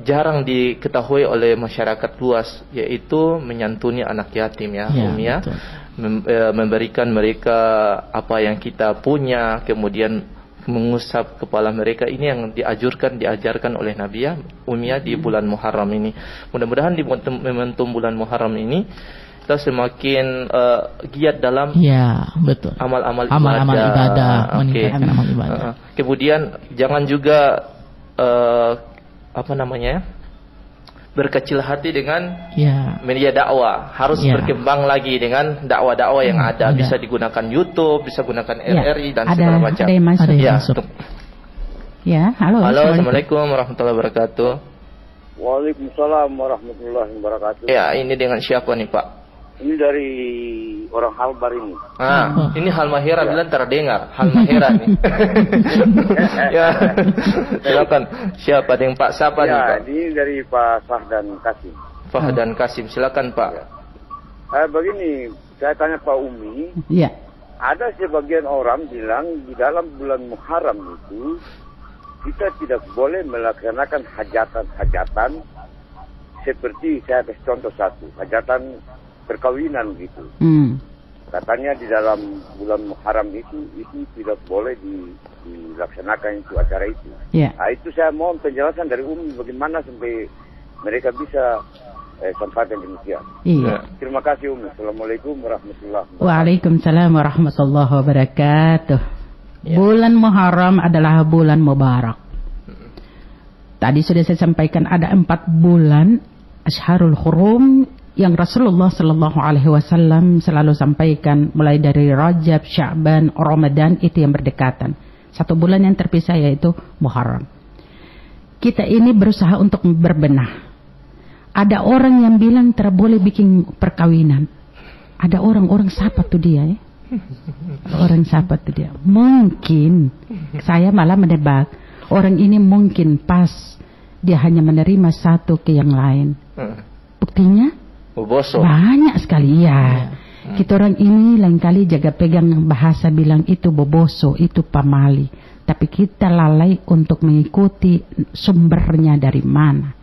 jarang diketahui oleh masyarakat luas, yaitu menyantuni anak yatim Umi. memberikan mereka apa yang kita punya, kemudian mengusap kepala mereka. Ini yang diajarkan oleh Nabi Ummiyah di bulan Muharram ini. Mudah-mudahan di momentum bulan Muharram ini kita semakin giat dalam amal-amal ibadah. Meningkatkan amal ibadah. Kemudian jangan juga berkecil hati dengan media dakwah. Harus berkembang lagi dengan dakwah-dakwah yang ada. Bisa digunakan YouTube, bisa gunakan RRI dan segala macam. Ada yang masuk. Halo. Assalamualaikum warahmatullahi wabarakatuh. Waalaikumsalam warahmatullahi wabarakatuh. Ya, ini dengan siapa nih, Pak? Ini dari orang Halbar ini. Ini Halmahera bilang terdengar. Halmahera nih. Ya, silakan. Siapa yang Pak? Siapa nih, Pak? Ini dari Pak Fahdan Kasim. Fahdan Kasim, silakan Pak. Begini, saya tanya Pak Umi. Iya. Ada sebagian orang bilang di dalam bulan Muharram itu kita tidak boleh melaksanakan hajatan-hajatan seperti saya kasih contoh satu, hajatan perkawinan gitu. Katanya di dalam bulan Muharram itu tidak boleh dilaksanakan itu acara itu. Nah, itu saya mohon penjelasan dari bagaimana sampai mereka bisa sampaikan demikian. Terima kasih Assalamualaikum warahmatullahi wabarakatuh. Waalaikumsalam warahmatullahi wabarakatuh. Bulan Muharram adalah bulan mubarak. Tadi sudah saya sampaikan ada 4 bulan Ashharul Hurum yang Rasulullah Sallallahu Alaihi Wasallam selalu sampaikan, mulai dari Rajab, Sya'ban, Ramadan, itu yang berdekatan. 1 bulan yang terpisah yaitu Muharram. Kita ini berusaha untuk berbenah. Ada orang yang bilang tidak boleh bikin perkawinan. Ada orang siapa tuh dia ya? Orang siapa tuh dia? Mungkin saya malah menebak orang ini mungkin pas dia hanya menerima satu ke yang lain. Buktinya boboso. Banyak sekali ya. Kita orang ini lain kali jaga pegang bahasa bilang itu boboso, itu pamali. Tapi kita lalai untuk mengikuti sumbernya dari mana.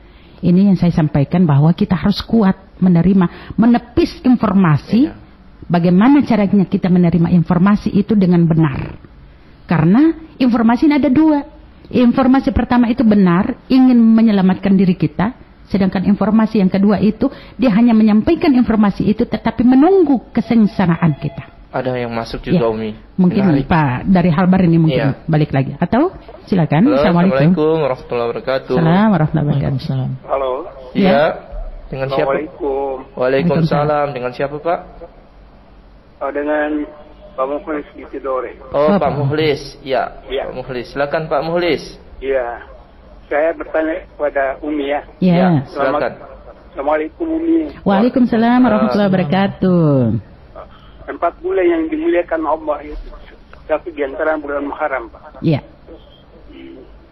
Ini yang saya sampaikan bahwa kita harus kuat menerima, menepis informasi. Bagaimana caranya kita menerima informasi itu dengan benar. Karena informasi ini ada 2. Informasi pertama itu benar, ingin menyelamatkan diri kita. Sedangkan informasi yang kedua itu dia hanya menyampaikan informasi itu tetapi menunggu kesengsaraan kita. Ada yang masuk juga Umi. Mungkin Pak dari Halbar ini mungkin balik lagi. Atau silakan. Assalamualaikum warahmatullahi wabarakatuh. Assalamualaikum warahmatullahi wabarakatuh. Halo. Iya. Dengan siapa? Waalaikumsalam. Dengan siapa Pak? Dengan Pak Muhlis di Tidore. Pak Muhlis. Ya. Pak Muhlis. Silakan Pak Muhlis. Iya. Saya bertanya kepada Umi ya. Ya. Silakan. Assalamualaikum Umi. Waalaikumsalam warahmatullahi wabarakatuh. 4 bulan yang dimuliakan Allah itu, tapi di antara bulan Muharram, Pak. Iya.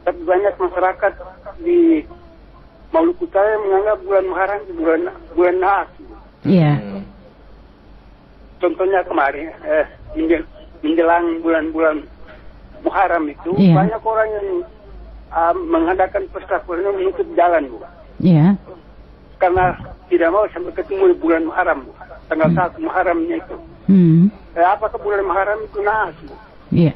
Tapi banyak masyarakat di Maluku Utara menganggap bulan Muharram itu bulan Naas. Iya. Contohnya kemarin, menjelang bulan-bulan Muharram itu, banyak orang yang mengadakan pesta kuliner menutup jalan, Bu. Iya. Karena tidak mau sampai ketemu di bulan Muharram, Bu. Tanggal 1 Muharramnya itu. Apakah bulan Muharram itu Naas, Bu? Iya.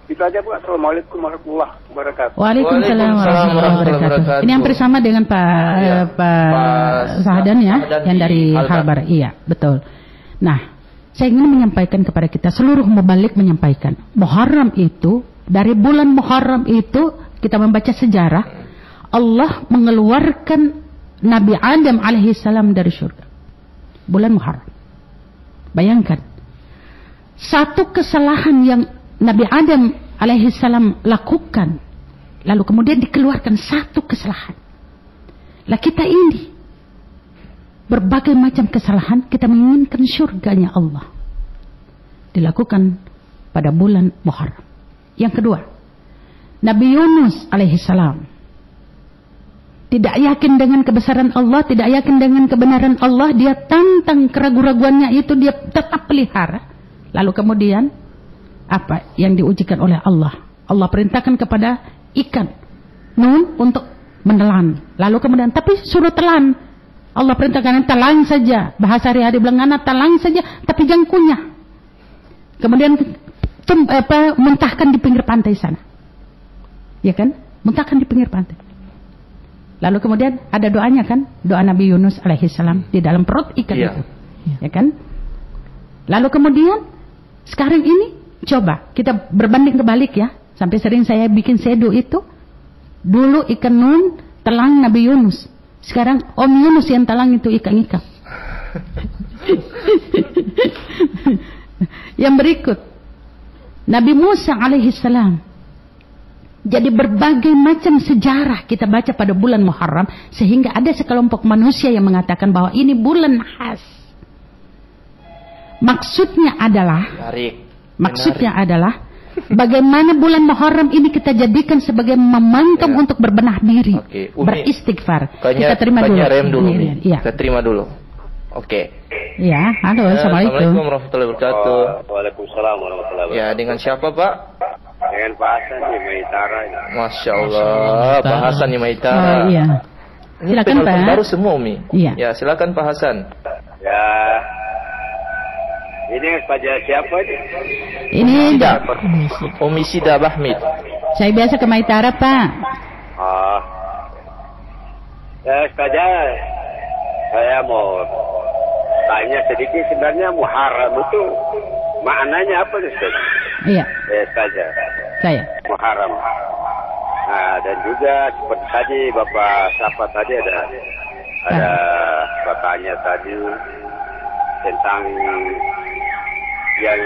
Itu aja, Bu. Assalamualaikum warahmatullahi wabarakatuh. Waalaikumsalam warahmatullahi wabarakatuh. Ini hampir sama dengan Pak Sahadan ya, yang dari Halbar. Iya, betul. Nah, saya ingin menyampaikan kepada kita seluruh mubalik menyampaikan Muharram itu, dari bulan Muharram itu kita membaca sejarah, Allah mengeluarkan Nabi Adam alaihissalam dari surga. Bulan Muharram. Bayangkan, satu kesalahan yang Nabi Adam alaihissalam lakukan, lalu kemudian dikeluarkan satu kesalahan. Lah kita ini berbagai macam kesalahan, kita menginginkan surganya Allah, dilakukan pada bulan Muharram. Yang kedua, Nabi Yunus alaihissalam tidak yakin dengan kebesaran Allah, tidak yakin dengan kebenaran Allah, dia tantang keraguan-raguannya itu, dia tetap pelihara. Lalu kemudian apa yang diujikan oleh Allah? Allah perintahkan kepada ikan Nun untuk menelan. Lalu kemudian tapi suruh telan. Allah perintahkan talang saja. Bahasa hari-hari bilang anak talang saja, tapi jangan kunyah. Kemudian muntahkan di pinggir pantai sana. Ya kan? Muntahkan di pinggir pantai. Lalu kemudian ada doanya kan? Doa Nabi Yunus alaihissalam di dalam perut ikan itu. Ya kan? Lalu kemudian sekarang ini coba kita berbanding kebalik ya. Sampai sering saya bikin sedo itu. Dulu ikan nun telang Nabi Yunus. Sekarang Om Yunus yang telang itu ikan-ikan. Yang berikut, Nabi Musa alaihissalam. Jadi berbagai macam sejarah kita baca pada bulan Muharram, sehingga ada sekelompok manusia yang mengatakan bahwa ini bulan khas. Maksudnya adalah bagaimana bulan Muharram ini kita jadikan sebagai momentum untuk berbenah diri, beristighfar. Kita terima dulu. Kita terima dulu. Oke. Ya, halo, assalamualaikum. Assalamualaikum warahmatullahi wabarakatuh. Waalaikumsalam warahmatullahi wabarakatuh. Ya, dengan siapa Pak? Dengan Pak Hasan di Maitara. Masya Allah, Pak Hasan di Maitara. Oh, iya. Silakan Pak. Baru semua Umi. Iya. Ya, silakan Pak Hasan. Ya. Ini pada siapa ini? Ini Umi Sida Bahmid. Saya biasa ke Maitara Pak. Saja saya mau tanya sedikit, sebenarnya Muharram itu maknanya apa Ustaz? Iya. Saja. Saya. Muharram. Nah, dan juga seperti tadi Bapak Sapa tadi ada bertanya tadi tentang yang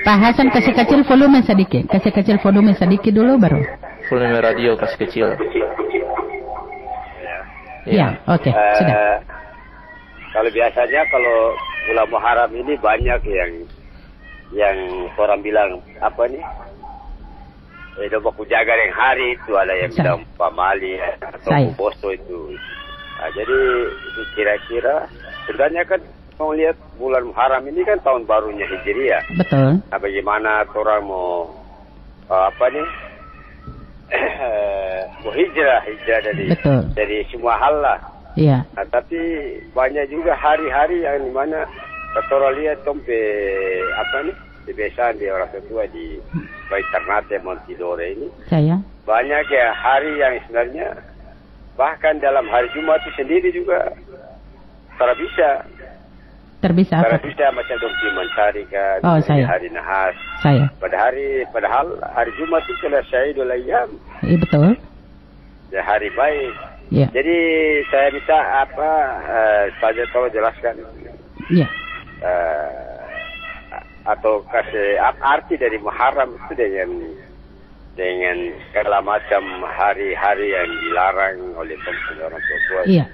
Pak Hasan kasih kecil volume sedikit dulu baru. Volume radio kasih kecil. Ya, oke, sudah. Kalau biasanya kalau bulan Muharram ini banyak yang orang bilang apa nih? Baku jaga yang hari itu, ada yang bilang pamali atau boso itu. Nah, jadi kira-kira sebenarnya kan mau lihat bulan Muharram ini kan tahun barunya Hijriah. Betul. Nah, bagaimana orang mau mau hijrah dari semua hal lah. Iya. Nah, tapi banyak juga hari-hari yang dimana orang lihat kebiasaan di orang tua di Bait Ternate Montidore ini. Saya. Banyak ya hari yang sebenarnya bahkan dalam hari Jumat itu sendiri juga terbisa apa? Terbisa macam Dongki Mencari kan, hari Nahas. Saya. Padahal hari Jumat itu adalah Syahidul Ayyam. Iya betul. Ya, hari baik. Ya. Jadi saya minta saja tolong jelaskan. Iya. Atau kasih arti dari Muharram itu dengan segala macam hari-hari yang dilarang oleh orang tua. Iya.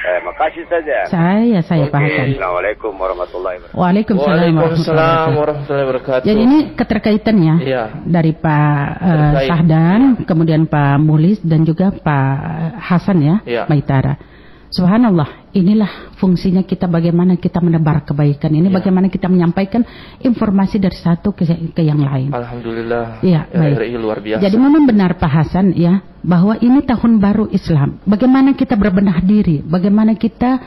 Makasih saja. Saya Pak Hasan. Assalamualaikum warahmatullahi wabarakatuh. Waalaikumsalam warahmatullahi wabarakatuh. Jadi ini keterkaitannya dari Pak Sahdan, kemudian Pak Mulis dan juga Pak Hasan Maitara. Subhanallah, inilah fungsinya kita, bagaimana kita menebar kebaikan ini, bagaimana kita menyampaikan informasi dari satu ke yang lain. Alhamdulillah. Ya, baik. Luar biasa. Jadi memang benar Pak Hasan bahwa ini tahun baru Islam. Bagaimana kita berbenah diri, bagaimana kita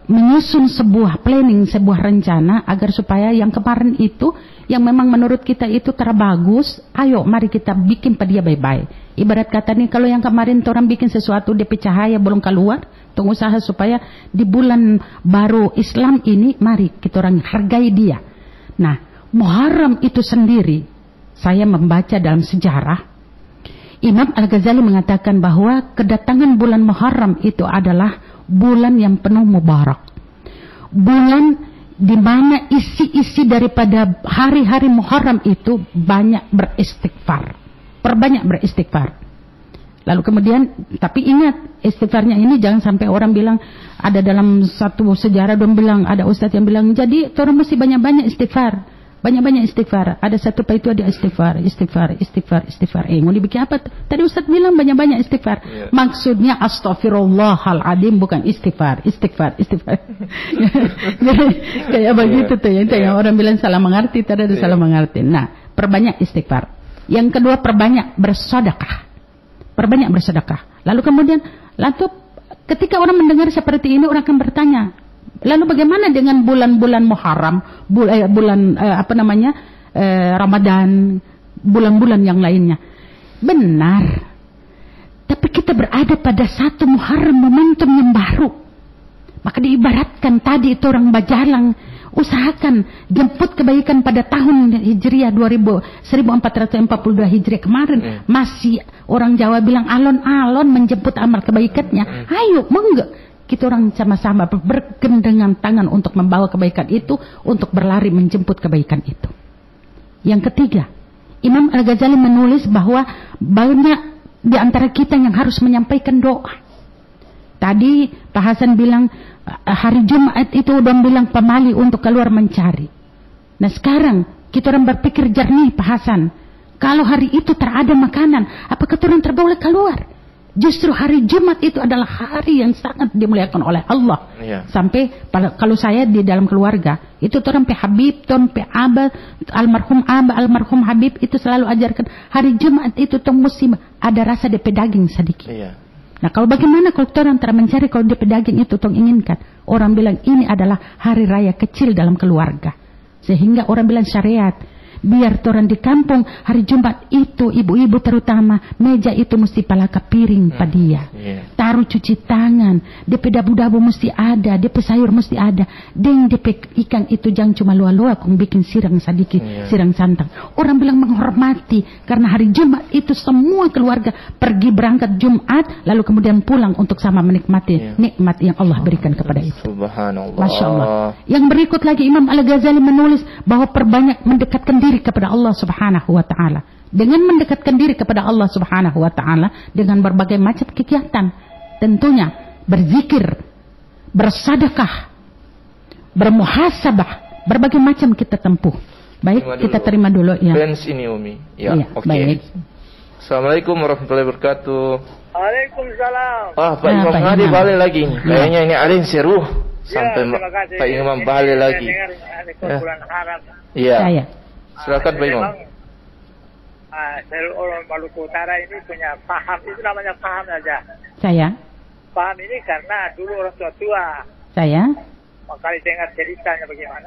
menyusun sebuah planning, sebuah rencana agar supaya yang kemarin itu yang memang menurut kita itu terbagus, ayo mari kita bikin pada dia baik-baik. Ibarat kata nih, kalau yang kemarin orang bikin sesuatu DP cahaya belum keluar, tunggu usaha supaya di bulan baru Islam ini mari kita orang hargai dia. Nah, Muharram itu sendiri, saya membaca dalam sejarah, Imam Al-Ghazali mengatakan bahwa kedatangan bulan Muharram itu adalah bulan yang penuh mubarak. Bulan di mana isi-isi daripada hari-hari Muharram itu banyak beristighfar. Perbanyak beristighfar. Lalu kemudian, tapi ingat, istighfarnya ini jangan sampai orang bilang, ada dalam satu sejarah dia bilang, ada ustadz yang bilang, jadi orang mesti banyak-banyak istighfar. Banyak-banyak istighfar. Ada satu pak itu ada istighfar. Mau dibikin apa? Tadi ustadz bilang banyak-banyak istighfar. Maksudnya astaghfirullahaladzim, bukan istighfar. Kayak begitu tuh yang orang bilang salah mengerti, tadi ada salah mengerti. Nah, perbanyak istighfar. Yang kedua, perbanyak bersedekah. Lalu kemudian Ketika orang mendengar seperti ini, orang akan bertanya, lalu bagaimana dengan bulan-bulan Muharram, Ramadan, bulan-bulan yang lainnya? Benar. Tapi kita berada pada satu Muharram, momentum yang baru. Maka diibaratkan tadi itu orang bajalang, usahakan jemput kebaikan pada tahun Hijriah 1442 Hijriah kemarin. Masih orang Jawa bilang alon-alon menjemput amal kebaikannya. Ayo, monggo. Kita orang sama-sama bergandengan tangan untuk membawa kebaikan itu, untuk berlari menjemput kebaikan itu. Yang ketiga, Imam Al-Ghazali menulis bahwa banyak di antara kita yang harus menyampaikan doa. Tadi Pak Hasan bilang hari Jumat itu udah bilang pemali untuk keluar mencari. Nah sekarang kita orang berpikir jernih Pak Hasan. Kalau hari itu terada makanan, apakah orang terboleh keluar? Justru hari Jumat itu adalah hari yang sangat dimuliakan oleh Allah. Sampai kalau saya di dalam keluarga itu orang pe Habib, pe Abah, almarhum Abah, almarhum Habib itu selalu ajarkan hari Jumat itu tong mesti ada rasa DP daging sedikit. Nah kalau bagaimana kalau orang mencari kalau DP daging itu tong inginkan? Orang bilang ini adalah hari raya kecil dalam keluarga. Sehingga orang bilang syariat. Biar orang di kampung hari Jumat itu ibu-ibu terutama meja itu mesti palaka piring padia. Taruh cuci tangan, DP dabu-dabu mesti ada, DP sayur mesti ada. Deng DP ikan itu jangan cuma lua-lua kong bikin sirang sedikit, sirang santang. Orang bilang menghormati karena hari Jumat itu semua keluarga pergi berangkat Jumat lalu kemudian pulang untuk sama menikmati nikmat yang Allah berikan kepada itu. Subhanallah. Masya Allah. Yang berikut lagi Imam Al-Ghazali menulis bahwa perbanyak mendekatkan diri kepada Allah Subhanahu wa ta'ala. Dengan mendekatkan diri kepada Allah Subhanahu wa ta'ala dengan berbagai macam kegiatan. Tentunya berzikir, bersedekah, bermuhasabah, berbagai macam kita tempuh. Baik, kita terima dulu ya. Fans ini Umi. Ya, oke. Baik. Assalamualaikum warahmatullahi wabarakatuh. Waalaikumsalam. Pak Imam Hadi balik lagi nih. Kayaknya ini ada yang seru. Sampai Pak Imam balik lagi. Iya. Silakan Pak Imam. Orang Maluku Utara ini punya paham, itu namanya paham saja. Saya. Paham ini karena dulu orang tua-tua. Saya. Makanya dengar ceritanya bagaimana.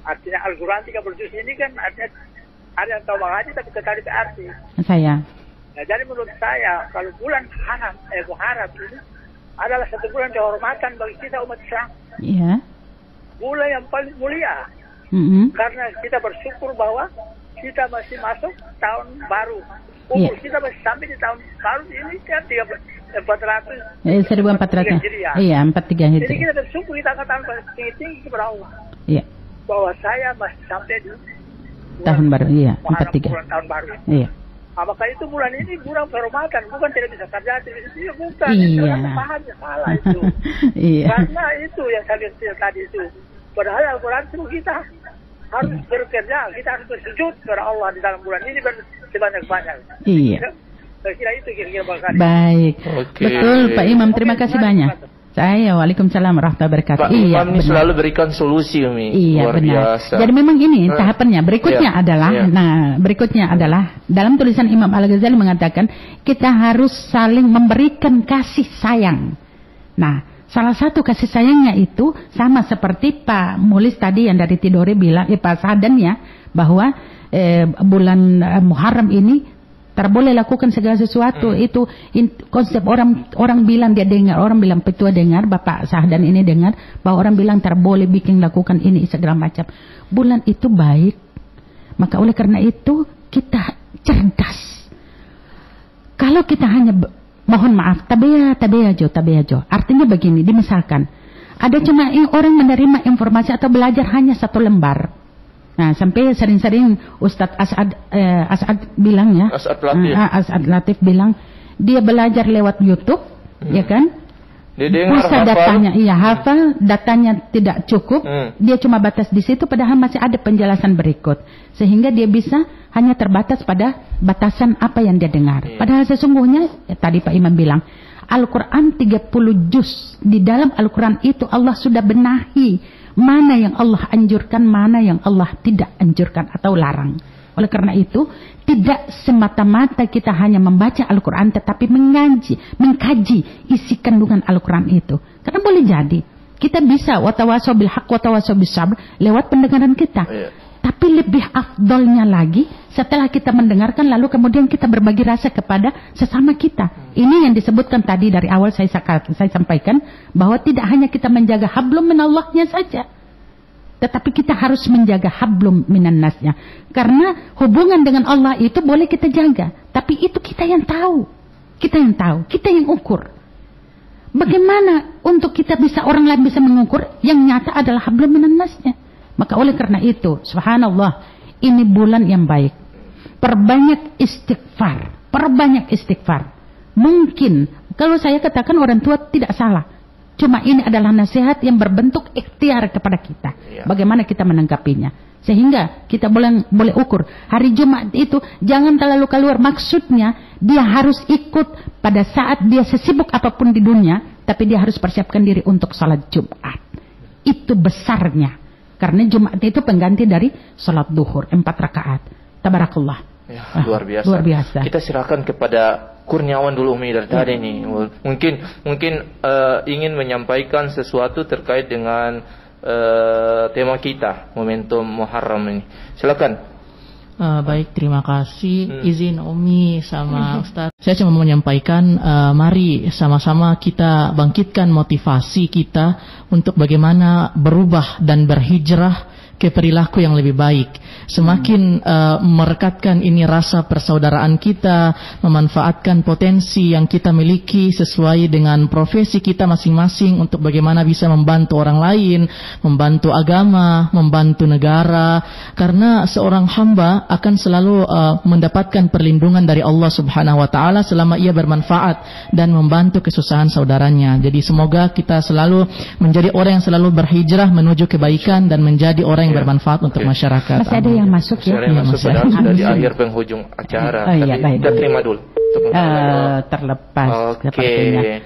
Artinya Al-Quran 30 juz ini kan artinya ada yang tahu mengaji tapi tertarik ke arti. Saya. Nah, jadi menurut saya kalau bulan Muharram ini adalah satu bulan kehormatan bagi kita umat Islam. Iya. Bulan yang paling mulia. Karena kita bersyukur bahwa kita masih masuk tahun baru. Umur kita masih sampai di tahun baru ini kan 1400. 1400. Iya, 43 Hijriah. Jadi kita bersyukur kita angkatan tinggi-tinggi kepada Allah. Iya. Bahwa saya masih sampai di tahun baru, iya, 43. Tahun baru. Iya. Maka itu bulan ini bulan kehormatan, bukan tidak bisa kerja, itu bukan. Iya. Pahamnya salah itu. Iya. Karena itu yang saya lihat tadi itu. Padahal Al-Quran itu kita harus bekerja, kita harus bersujud kepada Allah di dalam bulan ini sebanyak-banyak. Iya. Saya kira itu kira-kira bakal. Baik. Betul Pak Imam, terima kasih banyak. Saya Waalaikumsalam warahmatullahi wabarakatuh. Pak Imam ini selalu berikan solusi Umi. Iya, luar biasa. Jadi memang ini tahapannya. Berikutnya adalah dalam tulisan Imam Al-Ghazali mengatakan kita harus saling memberikan kasih sayang. Nah, salah satu kasih sayangnya itu sama seperti Pak Mulis tadi yang dari Tidore bilang, Pak Sadan ya, bahwa bulan Muharram ini terboleh lakukan segala sesuatu. Itu konsep orang bilang dia dengar, orang bilang petua dengar, Bapak Sahdan ini dengar bahwa orang bilang terboleh bikin lakukan ini segala macam. Bulan itu baik, maka oleh karena itu kita cerdas. Kalau kita hanya mohon maaf, tabeajo. Artinya begini, dimisalkan ada cuma orang menerima informasi atau belajar hanya 1 lembar. Nah, sampai sering-sering Ustadz As'ad bilang ya, As'ad Latif bilang dia belajar lewat YouTube, ya kan? Dia dengar datanya, hafal, datanya tidak cukup, dia cuma batas di situ, padahal masih ada penjelasan berikut, sehingga dia bisa hanya terbatas pada batasan apa yang dia dengar. Padahal sesungguhnya, tadi Pak Imam bilang, Al-Quran 30 juz, di dalam Al-Quran itu Allah sudah benahi mana yang Allah anjurkan, mana yang Allah tidak anjurkan atau larang. Oleh karena itu, tidak semata-mata kita hanya membaca Al-Quran, tetapi mengkaji isi kandungan Al-Quran itu. Karena boleh jadi kita bisa watawasau bil haq watawasau bis sabr lewat pendengaran kita. Tapi lebih afdolnya lagi setelah kita mendengarkan lalu kemudian kita berbagi rasa kepada sesama kita. Ini yang disebutkan tadi dari awal saya sampaikan bahwa tidak hanya kita menjaga hablum minallahnya saja, tetapi kita harus menjaga hablum minan nasnya. Karena hubungan dengan Allah itu boleh kita jaga, tapi itu kita yang tahu. Kita yang ukur. Bagaimana untuk kita bisa, orang lain bisa mengukur, yang nyata adalah hablum minan nasnya. Maka oleh karena itu, subhanallah, ini bulan yang baik. Perbanyak istighfar. Mungkin kalau saya katakan orang tua tidak salah. Cuma ini adalah nasihat yang berbentuk ikhtiar kepada kita. Bagaimana kita menanggapinya. Sehingga kita boleh ukur. Hari Jumat itu jangan terlalu keluar. Maksudnya dia harus ikut pada saat dia sesibuk apapun di dunia. Tapi dia harus persiapkan diri untuk salat Jumat. Itu besarnya. Karena Jumat itu pengganti dari salat duhur 4 rakaat. Tabarakallah. Ya, luar biasa. Kita serahkan kepada Kurniawan dulu Umi dari tadi nih. Mungkin ingin menyampaikan sesuatu terkait dengan tema kita, momentum Muharram ini. Silakan. Baik, terima kasih. Izin Umi sama Ustaz. Saya cuma mau menyampaikan, mari sama-sama kita bangkitkan motivasi kita untuk bagaimana berubah dan berhijrah ke perilaku yang lebih baik. Semakin merekatkan ini rasa persaudaraan kita, memanfaatkan potensi yang kita miliki sesuai dengan profesi kita masing-masing untuk bagaimana bisa membantu orang lain, membantu agama, membantu negara. Karena seorang hamba akan selalu mendapatkan perlindungan dari Allah Subhanahu wa taala selama ia bermanfaat dan membantu kesusahan saudaranya. Jadi semoga kita selalu menjadi orang yang selalu berhijrah menuju kebaikan dan menjadi orang yang bermanfaat untuk masyarakat. Masih ada yang masuk ya? Sudah di akhir penghujung acara. Kita terima dulu. Terlepas. Oke.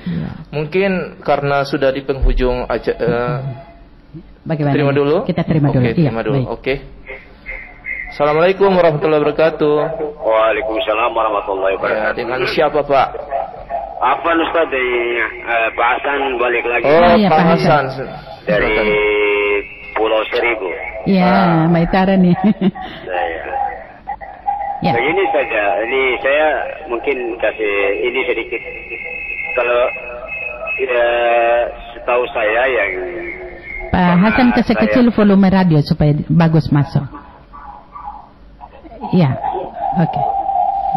Mungkin karena sudah di penghujung acara. Bagaimana? Terima dulu. Kita terima dulu. Terima dulu. Oke. Assalamualaikum warahmatullahi wabarakatuh. Waalaikumsalam warahmatullahi wabarakatuh. Dengan siapa Pak? Apa Ustaz dari Pak Hasan balik lagi? Pak Hasan. Dari Pulau Seribu. Ya, Maitara nih. Ya. Begini saja, ini saya mungkin kasih ini sedikit. Kalau setahu saya yang Pak Hasan kecil volume radio supaya bagus masuk. Ya, oke.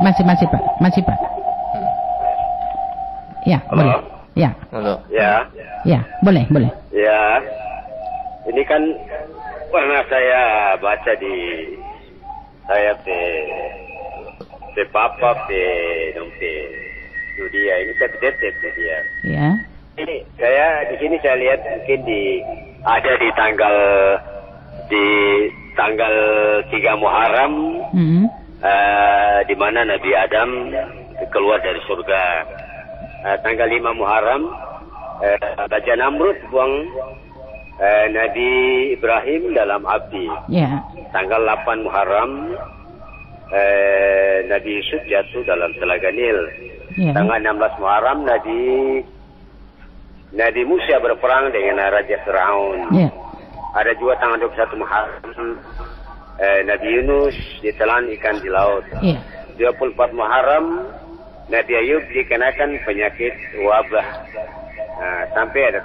Masih Pak. Ya, halo? Boleh. Ya. Halo. Ya, boleh. Ya. Ini kan pernah saya baca di papa dia ini saya detek dia. Ya. Ini di sini saya lihat mungkin ada di tanggal 3 Muharram di mana Nabi Adam keluar dari surga. Tanggal 5 Muharram Raja Namrud buang Nabi Ibrahim dalam api. Tanggal 8 Muharram Nabi Yusuf jatuh dalam telaga Nil. Tanggal 16 Muharram Nabi Musa berperang dengan Raja Firaun. Ada juga tanggal 21 Muharram Nabi Yunus ditelan ikan di laut. 24 Muharram Nabi Ayub dikenakan penyakit wabah. Sampai ada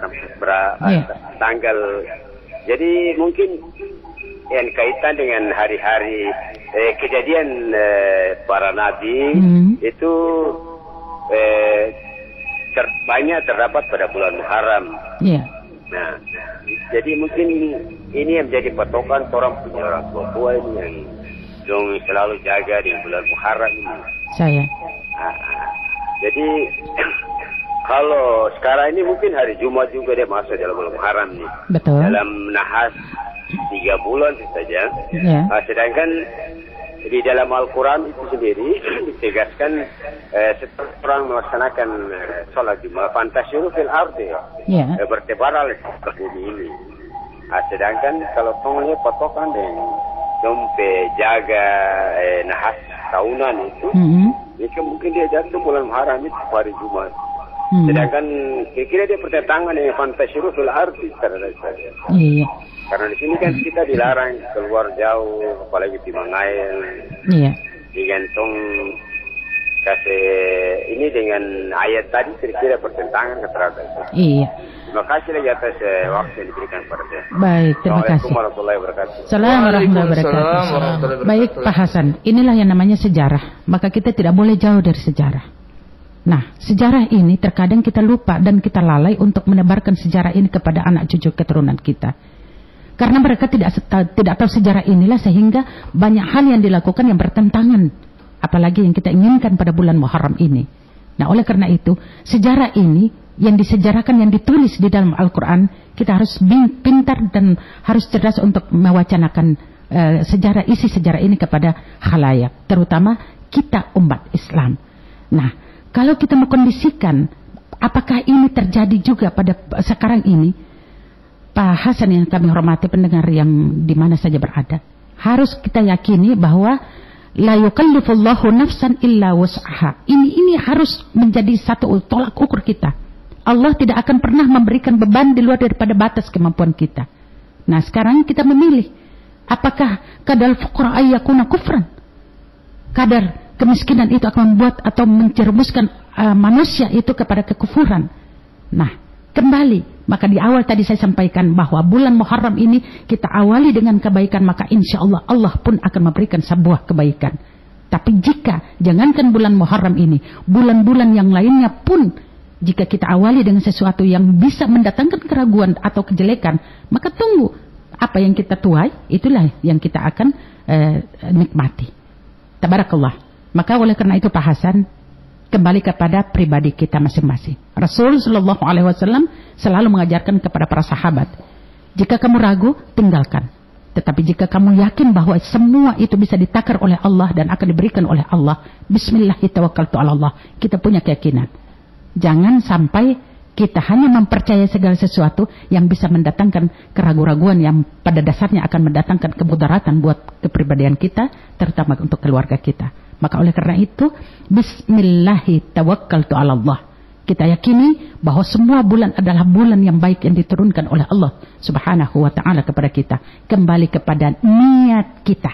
tanggal. Jadi mungkin yang kaitan dengan hari-hari kejadian para nabi itu banyak terdapat pada bulan Muharram. Nah, jadi mungkin ini yang menjadi patokan orang punya orang tua ini yang selalu jaga di bulan Muharram ini. Saya. Jadi kalau sekarang ini mungkin hari Jumat juga dia masuk dalam bulan Muharram nih. Betul. Dalam nahas 3 bulan saja. Sedangkan di dalam Al-Quran itu sendiri ditegaskan setelah orang melaksanakan sholat Jumat fantasyiru fil ardi, bertebaran di bumi ini. Sedangkan kalau tongnya patokan dengan dompe jaga nahas tahunan itu, ya mungkin dia jatuh bulan Muharram itu hari Jumat. Sedangkan kira-kira dia bertentangan dengan fantasirusul arti terhadap saya. Iya. Karena di sini kan kita dilarang keluar jauh, apalagi di Mangail. Iya. Digantung kasih ini dengan ayat tadi kira-kira bertentangan terhadap saya. Iya. Terima kasih lagi atas waktu yang diberikan pada saya. Baik, terima kasih. Assalamualaikum warahmatullahi wabarakatuh. Assalamualaikum warahmatullahi wabarakatuh. Baik, Pak Hasan, inilah yang namanya sejarah. Maka kita tidak boleh jauh dari sejarah. Nah, sejarah ini terkadang kita lupa dan kita lalai untuk menebarkan sejarah ini kepada anak cucu keturunan kita. Karena mereka tidak tahu sejarah inilah sehingga banyak hal yang dilakukan yang bertentangan. Apalagi yang kita inginkan pada bulan Muharram ini. Nah, oleh karena itu, sejarah ini yang disejarahkan, yang ditulis di dalam Al-Quran, kita harus pintar dan harus cerdas untuk mewacanakan isi sejarah ini kepada khalayak. Terutama kita umat Islam. Nah, kalau kita mengkondisikan apakah ini terjadi juga pada sekarang ini, Pak Hasan yang kami hormati, pendengar yang di mana saja berada, harus kita yakini bahwa la yukallifullahu nafsan illa wus'aha. Ini harus menjadi satu tolak ukur kita. Allah tidak akan pernah memberikan beban di luar daripada batas kemampuan kita. Nah, sekarang kita memilih apakah kadal fuqra ayyakuna kufran. Kadar kemiskinan itu akan membuat atau menjerumuskan manusia itu kepada kekufuran. Nah, kembali, maka di awal tadi saya sampaikan bahwa bulan Muharram ini kita awali dengan kebaikan, maka insya Allah Allah pun akan memberikan sebuah kebaikan. Tapi jika jangankan bulan Muharram ini, bulan-bulan yang lainnya pun jika kita awali dengan sesuatu yang bisa mendatangkan keraguan atau kejelekan, maka tunggu apa yang kita tuai, itulah yang kita akan nikmati. Tabarakallah. Maka oleh karena itu Pak Hasan, kembali kepada pribadi kita masing-masing. Rasul Shallallahu Alaihi Wasallam selalu mengajarkan kepada para sahabat, jika kamu ragu, tinggalkan. Tetapi jika kamu yakin bahwa semua itu bisa ditakar oleh Allah dan akan diberikan oleh Allah, Bismillahirrahmanirrahim, kita punya keyakinan. Jangan sampai kita hanya mempercayai segala sesuatu yang bisa mendatangkan keraguan-raguan yang pada dasarnya akan mendatangkan kemudaratan buat kepribadian kita, terutama untuk keluarga kita. Maka oleh karena itu, Bismillahirrahmanirrahim, kita yakini bahwa semua bulan adalah bulan yang baik yang diturunkan oleh Allah Subhanahu wa ta'ala kepada kita. Kembali kepada niat kita.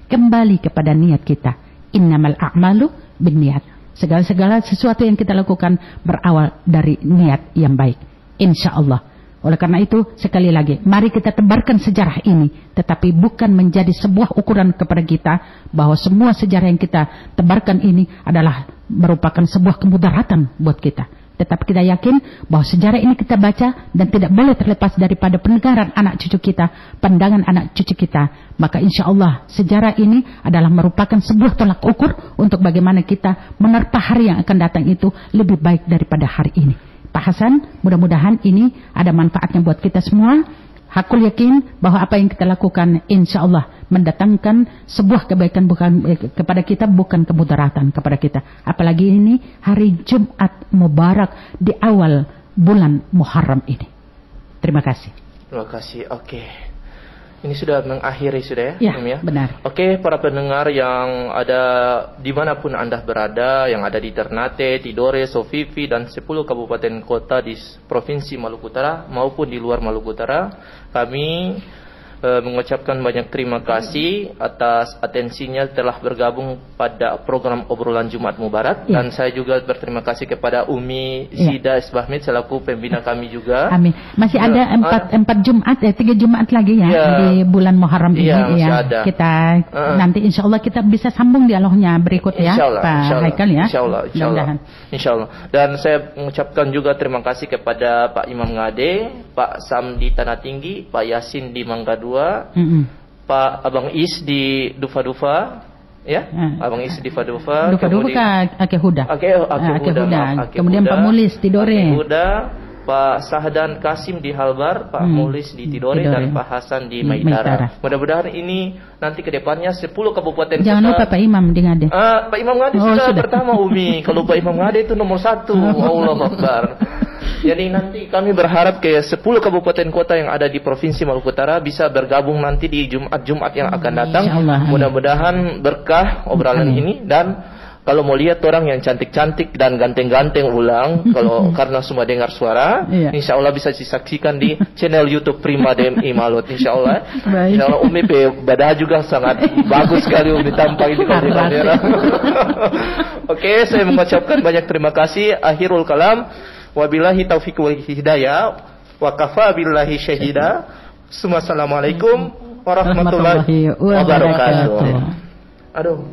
Kembali kepada niat kita. Innamal a'malu binniyat. Segala sesuatu yang kita lakukan berawal dari niat yang baik. Insya Allah. Oleh karena itu, sekali lagi, mari kita tebarkan sejarah ini. Tetapi bukan menjadi sebuah ukuran kepada kita bahwa semua sejarah yang kita tebarkan ini adalah merupakan sebuah kemudaratan buat kita. Tetapi kita yakin bahwa sejarah ini kita baca dan tidak boleh terlepas daripada pendengaran anak cucu kita, pandangan anak cucu kita. Maka insya Allah sejarah ini adalah merupakan sebuah tolak ukur untuk bagaimana kita menerpa hari yang akan datang itu lebih baik daripada hari ini. Pak Hasan, mudah-mudahan ini ada manfaatnya buat kita semua. Hakul yakin bahwa apa yang kita lakukan insya Allah mendatangkan sebuah kebaikan bukan kepada kita, bukan kemudaratan kepada kita. Apalagi ini hari Jumat Mubarak di awal bulan Muharram ini. Terima kasih. Terima kasih. Oke. Ini sudah mengakhiri sudah ya? Ya, benar. Oke, para pendengar yang ada dimanapun Anda berada, yang ada di Ternate, Tidore, Sofifi, dan 10 kabupaten kota di Provinsi Maluku Utara maupun di luar Maluku Utara, kami mengucapkan banyak terima kasih atas atensinya telah bergabung pada program obrolan Jumat Mubarak. Dan saya juga berterima kasih kepada Umi Sida Isbahmid selaku pembina kami juga. Amin. Masih ada 4 Jumat 3 Jumat lagi di bulan Muharram ini ada. Kita nanti insya Allah kita bisa sambung dialognya berikut Pak Haikal ya. Insya Allah. Dan saya mengucapkan juga terima kasih kepada Pak Imam Ngade, Pak Sam di Tanah Tinggi, Pak Yasin di Mangga 2, Pak Abang Is di Dufa-Dufa, Abang Is di Dufa-Dufa, kemudian Ake Huda. Kemudian Pak Mulis di Tidore, Pak Sahdan Kasim di Halbar, Pak Mulis di Tidore, dan Pak Hasan di Maitara. Mudah-mudahan ini nanti ke depannya 10 kabupaten. Jangan lupa Pak Imam di Ngade. Pak Imam Ngade sudah pertama Umi. Kalau Pak Imam Ngade itu nomor 1. Allahu Akbar. Jadi nanti kami berharap ke 10 kabupaten kota yang ada di Provinsi Maluku Utara bisa bergabung nanti di Jumat-Jumat yang akan datang. Mudah-mudahan berkah obrolan ini, dan kalau mau lihat orang yang cantik-cantik dan ganteng-ganteng ulang, kalau karena semua dengar suara, insya Allah bisa disaksikan di channel YouTube Prima DMI Malut, insya Allah. Insya Allah Umi badah juga sangat bagus sekali Umi tampang di kamera. Oke, saya mengucapkan banyak terima kasih. Akhirul kalam, wabillahi taufiq wal hidayah, wa kafa billahi syahida. Assalamualaikum warahmatullahi wabarakatuh. Aduh.